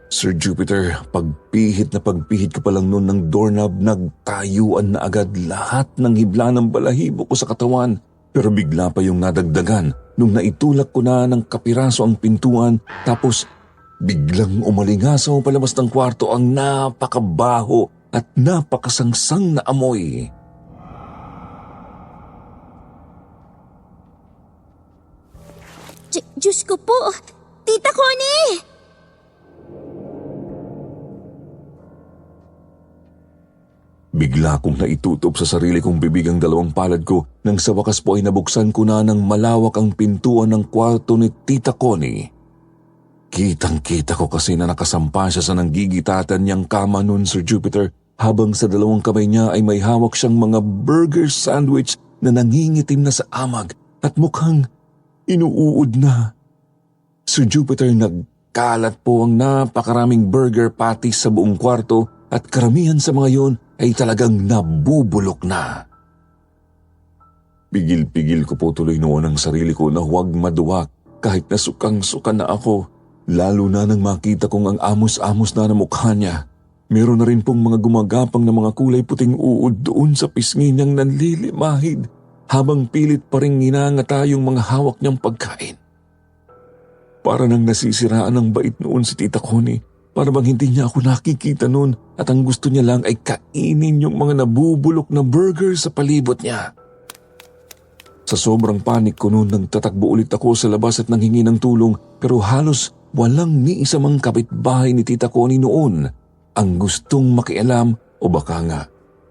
Sir Jupiter, pagpihit ko pa lang noon ng doorknob, nagtayuan na agad lahat ng hibla ng balahibo ko sa katawan. Pero bigla pa yung nadagdagan nung naitulak ko na ng kapiraso ang pintuan tapos biglang umalingasaw palabas ng kwarto ang napakabaho at napakasangsang na amoy. Diyos ko po! Tita Connie! Bigla kong naitutob sa sarili kong bibig ang dalawang palad ko nang sa wakas po ay nabuksan ko na ng malawak ang pintuan ng kwarto ni Tita Connie. Kitang-kita ko kasi na nakasampa siya sa nanggigitatan niyang kama noon, Sir Jupiter, habang sa dalawang kamay niya ay may hawak siyang mga burger sandwich na nangingitim na sa amag at mukhang inuuod na. Sir Jupiter, nagkalat po ang napakaraming burger patties sa buong kwarto at karamihan sa mga yon ay talagang nabubulok na. Pigil-pigil ko po tuloy noon ang sarili ko na huwag maduwak kahit nasukang-suka na ako, lalo na nang makita kong ang amos-amos na mukha niya. Meron na rin pong mga gumagapang na mga kulay puting uod doon sa pisngi niyang nanlilimahid habang pilit pa rin nginangata yung mga hawak niyang pagkain. Para nang nasisiraan ng bait noon si Tita Connie, para bang hindi niya ako nakikita noon at ang gusto niya lang ay kainin yung mga nabubulok na burger sa palibot niya. Sa sobrang panik ko noon nang tatakbo ulit ako sa labas at nanghingi ng tulong, pero halos walang ni isa mang kapitbahay ni Tita Connie noon ang gustong makialam, o baka nga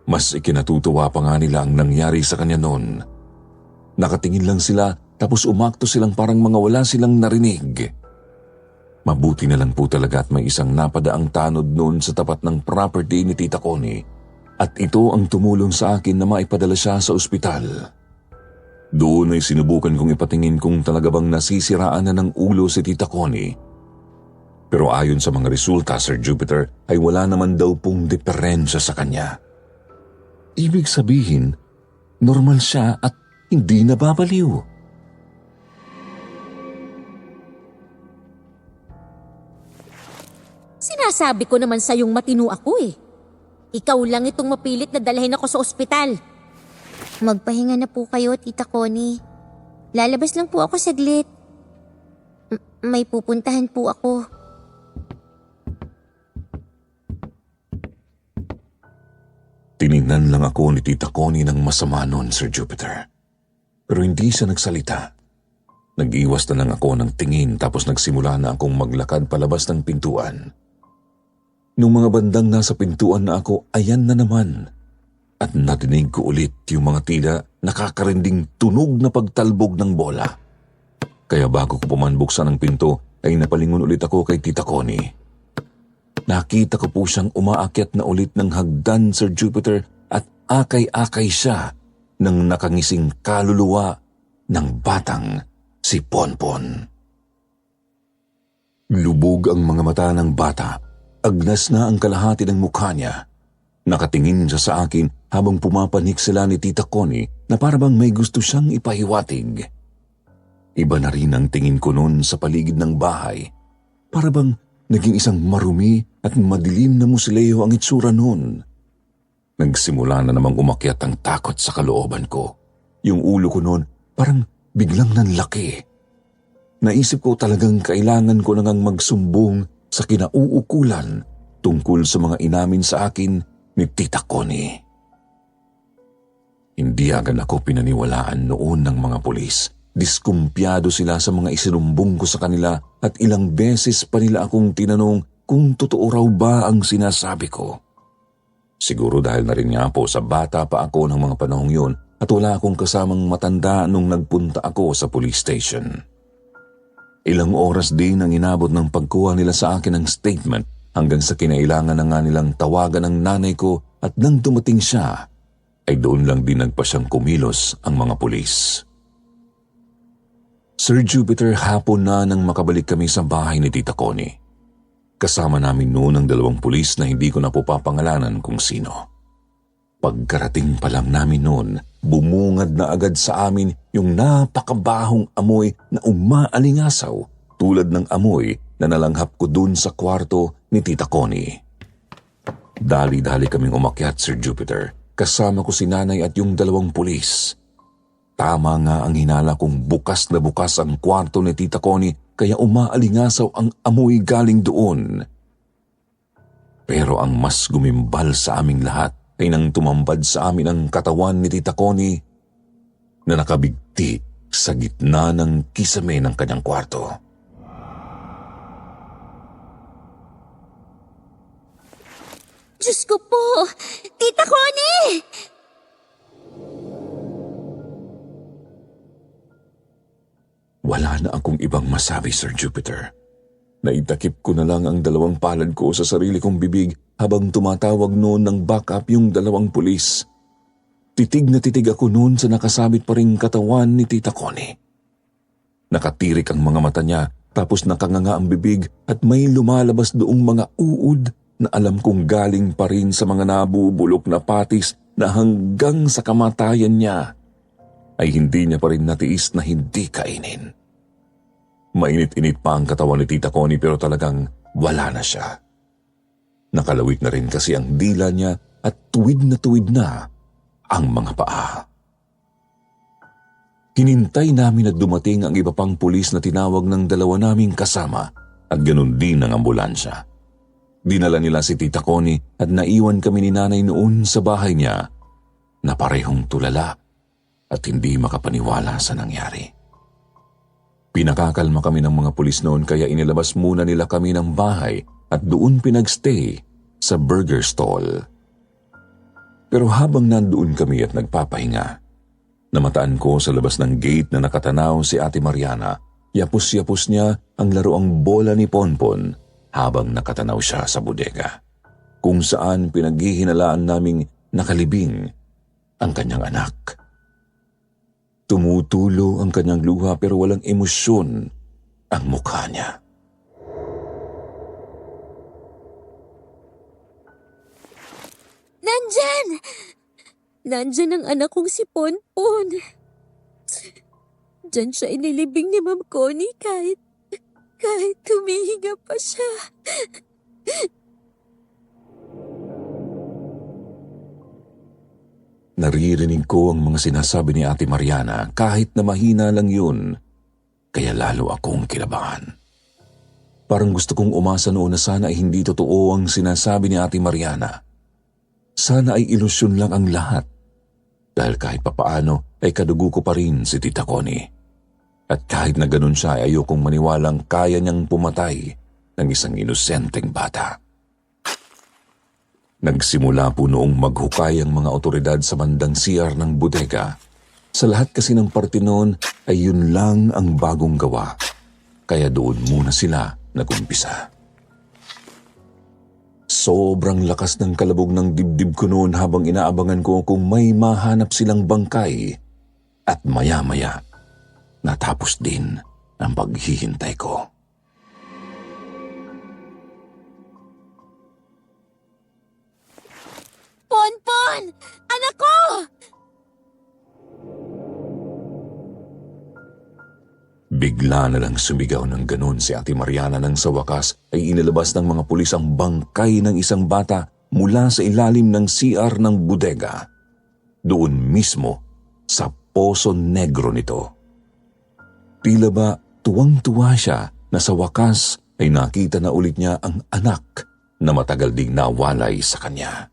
mas ikinatutuwa pa nga nila ang nangyari sa kanya noon. Nakatingin lang sila tapos umakto silang parang mga wala silang narinig. Mabuti na lang po talaga at may isang napadaang tanod noon sa tapat ng property ni Tita Connie at ito ang tumulong sa akin na maipadala siya sa ospital. Doon ay sinubukan kong ipatingin kung talaga bang nasisiraan na ng ulo si Tita Connie. Pero ayon sa mga resulta, Sir Jupiter, ay wala naman daw pong diferensya sa kanya. Ibig sabihin, normal siya at hindi nababaliw. Sinasabi ko naman sa yung matino ako eh. Ikaw lang itong mapilit na dalhin ako sa ospital. Magpahinga na po kayo, Tita Connie. Lalabas lang po ako saglit. May pupuntahan po ako. Tiningnan lang ako ni Tita Connie ng masama noon, Sir Jupiter. Pero hindi siya nagsalita. Nag-iwas na lang ako ng tingin tapos nagsimula na akong maglakad palabas ng pintuan. Nung mga bandang nasa pintuan na ako, ayan na naman. At natinig ko ulit yung mga tila nakakarinding tunog na pagtalbog ng bola. Kaya bago ko pumanbuksan ang pinto, ay napalingon ulit ako kay Tita Connie. Nakita ko po siyang umaakyat na ulit ng hagdan, Sir Jupiter, at akay-akay siya ng nakangising kaluluwa ng batang si Ponpon. Lubog ang mga mata ng bata. Agnas na ang kalahati ng mukha niya. Nakatingin siya sa akin habang pumapanik sila ni Tita Connie na parabang may gusto siyang ipahiwatig. Iba na rin ang tingin ko noon sa paligid ng bahay. Parabang naging isang marumi at madilim na musileo ang itsura noon. Nagsimula na namang umakyat ang takot sa kalooban ko. Yung ulo ko noon parang biglang nanlaki. Naisip ko talagang kailangan ko nang magsumbong sa kinauukulan tungkol sa mga inamin sa akin ni Tita Connie. Hindi agad ako pinaniwalaan noon ng mga pulis. Diskumpiyado sila sa mga isinumbong ko sa kanila at ilang beses pa nila akong tinanong kung totoo raw ba ang sinasabi ko. Siguro dahil na rin nga po sa bata pa ako ng mga panahong yun at wala akong kasamang matanda nung nagpunta ako sa police station. Ilang oras din ang inabot ng pagkuha nila sa akin ng statement hanggang sa kinailangan na nga nilang tawagan ang nanay ko at nang dumating siya, ay doon lang din nagpasyang kumilos ang mga pulis. Sir Jupiter, hapon na nang makabalik kami sa bahay ni Tita Connie. Kasama namin noon ang dalawang pulis na hindi ko na po papangalanan kung sino. Pagkarating pa lang namin noon, bumungad na agad sa amin yung napakabahong amoy na umaalingasaw tulad ng amoy na nalanghap ko dun sa kwarto ni Tita Connie. Dali-dali kaming umakyat, Sir Jupiter. Kasama ko si nanay at yung dalawang pulis. Tama nga ang hinala kong bukas na bukas ang kwarto ni Tita Connie kaya umaalingasaw ang amoy galing doon. Pero ang mas gumimbal sa aming lahat ay nang tumambad sa amin ang katawan ni Tita Connie na nakabigti sa gitna ng kisame ng kanyang kwarto. Diyos ko po! Tita Connie! Wala na akong ibang masabi, Sir Jupiter. Naitakip ko na lang ang dalawang palad ko sa sarili kong bibig habang tumatawag noon ng backup yung dalawang pulis. Titig na titig ako noon sa nakasabit pa ring katawan ni Tita Connie. Nakatirik ang mga mata niya tapos nakanganga ang bibig at may lumalabas doong mga uod na alam kong galing pa rin sa mga nabubulok na patis na hanggang sa kamatayan niya ay hindi niya pa rin natiis na hindi kainin. Mainit-init pa ang katawan ni Tita Connie pero talagang wala na siya. Nakalawit na rin kasi ang dila niya at tuwid na ang mga paa. Hinintay namin na dumating ang iba pang pulis na tinawag ng dalawa naming kasama at ganun din ang ambulansya. Dinala nila si Tita Connie at naiwan kami ni nanay noon sa bahay niya na parehong tulala at hindi makapaniwala sa nangyari. Pinakakalma kami ng mga pulis noon kaya inilabas muna nila kami ng bahay at doon pinagstay sa burger stall. Pero habang nandoon kami at nagpapahinga, namataan ko sa labas ng gate na nakatanaw si Ate Mariana. Yapos-yapos niya ang laruang bola ni Ponpon habang nakatanaw siya sa bodega, kung saan pinaghihinalaan naming nakalibing ang kanyang anak. Tumutulo ang kanyang luha pero walang emosyon ang mukha niya. Nandyan! Nandyan ang anak kong si Ponpon. Diyan siya inilibing ni Ma'am Connie kahit humihinga pa siya. Naririnig ko ang mga sinasabi ni Ate Mariana kahit na mahina lang yun, kaya lalo akong kinabahan. Parang gusto kong umasa noon na sana ay hindi totoo ang sinasabi ni Ate Mariana. Sana ay ilusyon lang ang lahat, dahil kahit papaano ay kadugo ko pa rin si Tita Connie. At kahit na ganun siya ay ayokong maniwalang kaya niyang pumatay ng isang inosenteng bata. Nagsimula po noong maghukay ang mga otoridad sa bandang CR ng bodega. Sa lahat kasi ng parte noon ay yun lang ang bagong gawa. Kaya doon muna sila nagumpisa. Sobrang lakas ng kalabog ng dibdib ko noon habang inaabangan ko kung may mahanap silang bangkay. At maya-maya, natapos din ang paghihintay ko. Ponpon! Anak ko! Bigla na lang sumigaw ng ganun si Ate Mariana nang sa wakas ay inilabas ng mga pulis ang bangkay ng isang bata mula sa ilalim ng CR ng bodega. Doon mismo sa poso negro nito. Tila ba tuwang-tuwa siya na sa wakas ay nakita na ulit niya ang anak na matagal ding nawalay sa kanya.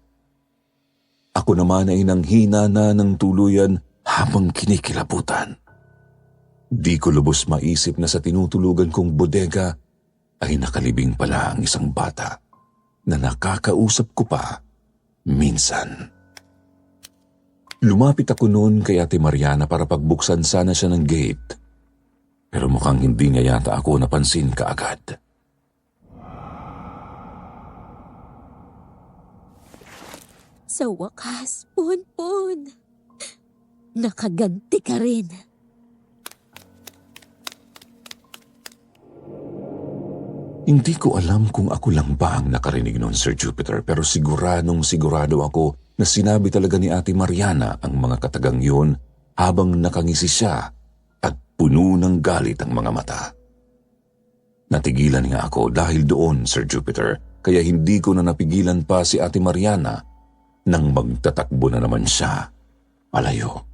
Ako naman ay nanghina na ng tuluyan habang kinikilabutan. Di ko lubos maisip na sa tinutulugan kong bodega ay nakalibing pala ang isang bata na nakakausap ko pa minsan. Lumapit ako noon kay Ate Mariana para pagbuksan sana siya ng gate. Pero mukhang hindi niya yata ako napansin kaagad. Sa wakas, Ponpon, nakaganti ka rin. Hindi ko alam kung ako lang ba ang nakarinig noon, Sir Jupiter, pero sigurado ako na sinabi talaga ni Ate Mariana ang mga katagang yun habang nakangisi siya at puno ng galit ang mga mata. Natigilan nga ako dahil doon, Sir Jupiter, kaya hindi ko na napigilan pa si Ate Mariana nang magtatakbo na naman siya palayo.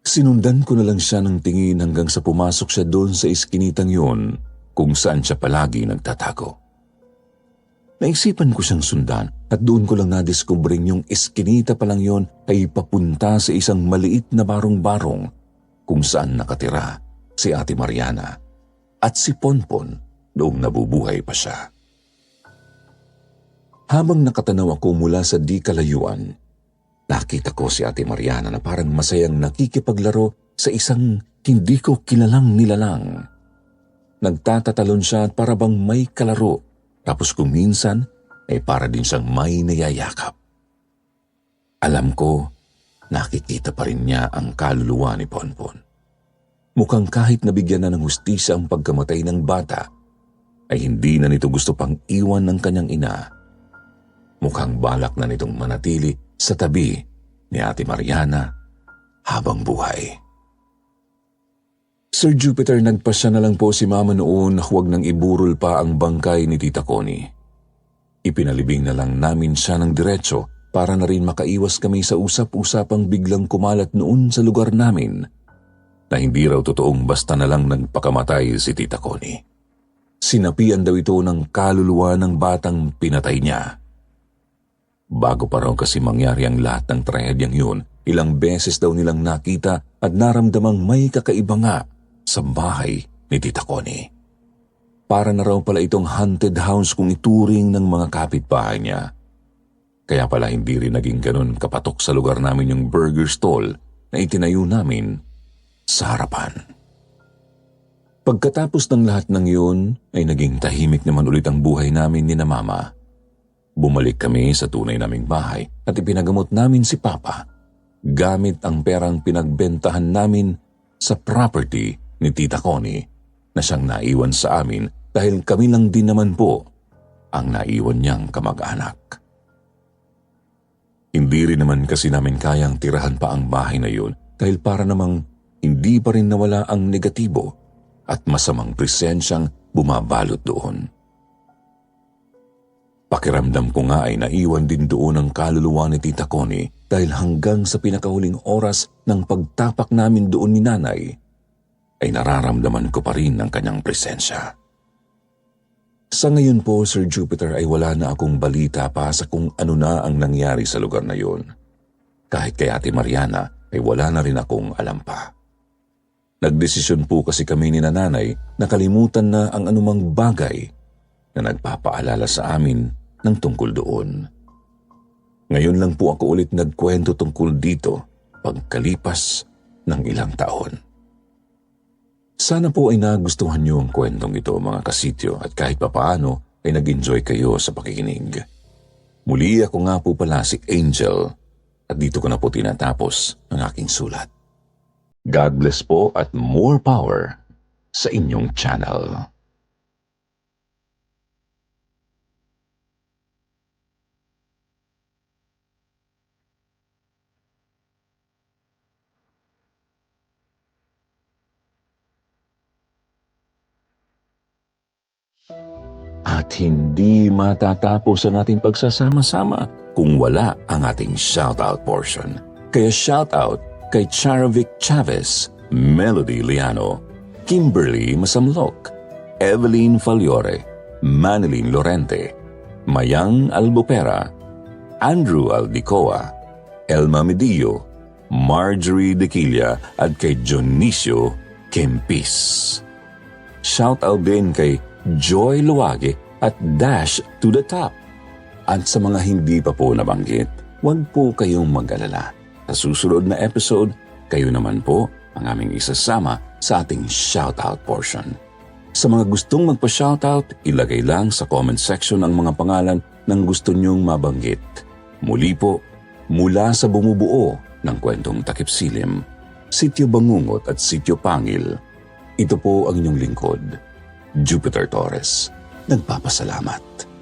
Sinundan ko na lang siya ng tingin hanggang sa pumasok siya doon sa iskinitang yun kung saan siya palagi nagtatago. Naisipan ko siyang sundan at doon ko lang nadiskubring yung iskinita pa lang yun ay papunta sa isang maliit na barong-barong kung saan nakatira si Ate Mariana at si Ponpon noong nabubuhay pa siya. Habang nakatanaw ako mula sa di kalayuan, nakita ko si Ate Mariana na parang masayang nakikipaglaro sa isang hindi ko kilalang nilalang. Nagtatatalon siya at para bang may kalaro, tapos kung minsan ay para din siyang may niyayakap. Alam ko, nakikita pa rin niya ang kaluluwa ni Ponpon. Mukhang kahit nabigyan na ng hustisya ang pagkamatay ng bata, ay hindi na nito gusto pang iwan ng kanyang ina. Mukhang balak na nitong manatili sa tabi ni Ate Mariana habang buhay. Sir Jupiter, nagpasya na lang po si Mama noon na huwag nang iburol pa ang bangkay ni Tita Connie. Ipinalibing na lang namin siya ng diretso para na rin makaiwas kami sa usap-usapang biglang kumalat noon sa lugar namin na hindi raw totoong basta na lang nagpakamatay si Tita Connie. Sinapian daw ito ng kaluluwa ng batang pinatay niya. Bago pa raw kasi mangyari ang lahat ng trahedyang yun, ilang beses daw nilang nakita at naramdamang may kakaiba nga sa bahay ni Tita Connie. Para na raw pala itong haunted house kung ituring ng mga kapitbahay niya. Kaya pala hindi rin naging ganun kapatok sa lugar namin yung burger stall na itinayo namin sa harapan. Pagkatapos ng lahat ng yun, ay naging tahimik naman ulit ang buhay namin ni na Mama. Bumalik kami sa tunay naming bahay at ipinagamot namin si Papa gamit ang perang pinagbentahan namin sa property ni Tita Connie na siyang naiwan sa amin dahil kami lang din naman po ang naiwan niyang kamag-anak. Hindi rin naman kasi namin kayang tirahan pa ang bahay na yun dahil para namang hindi pa rin nawala ang negatibo at masamang presensyang bumabalot doon. Pakiramdam ko nga ay naiwan din doon ang kaluluwa ni Tita Connie dahil hanggang sa pinakahuling oras ng pagtapak namin doon ni Nanay ay nararamdaman ko pa rin ang kanyang presensya. Sa ngayon po, Sir Jupiter, ay wala na akong balita pa sa kung ano na ang nangyari sa lugar na yun. Kahit kay Ate Mariana ay wala na rin akong alam pa. Nagdesisyon po kasi kami ni Nanay na kalimutan na ang anumang bagay na nagpapaalala sa amin ng tungkol doon. Ngayon lang po ako ulit nagkwento tungkol dito pagkalipas ng ilang taon. Sana po ay nagustuhan niyo ang kwentong ito mga kasityo at kahit papaano ay nag-enjoy kayo sa pakikinig. Muli ako nga po pala si Angel at dito ko na po tinatapos ang aking sulat. God bless po at more power sa inyong channel. At hindi matatapos ang ating pagsasama-sama kung wala ang ating shoutout portion. Kaya shoutout kay Charavic Chavez, Melody Liano, Kimberly Masamlok, Evelyn Faliore, Manilyn Lorente, Mayang Albupera, Andrew Aldicoa, Elma Medillo, Marjorie Dequilla at kay Dionisio Kempis. Shoutout din kay Joy Luwage at Dash to the Top. At sa mga hindi pa po nabanggit, huwag po kayong mag-alala. Sa susunod na episode, kayo naman po ang aming isasama sa ating shoutout portion. Sa mga gustong magpa-shoutout, ilagay lang sa comment section ang mga pangalan ng gusto nyong mabanggit. Muli po, mula sa bumubuo ng kwentong Takip Silim, Sitio Bangungot at Sitio Pangil, ito po ang inyong lingkod, Jupiter Torres. Nagpapasalamat.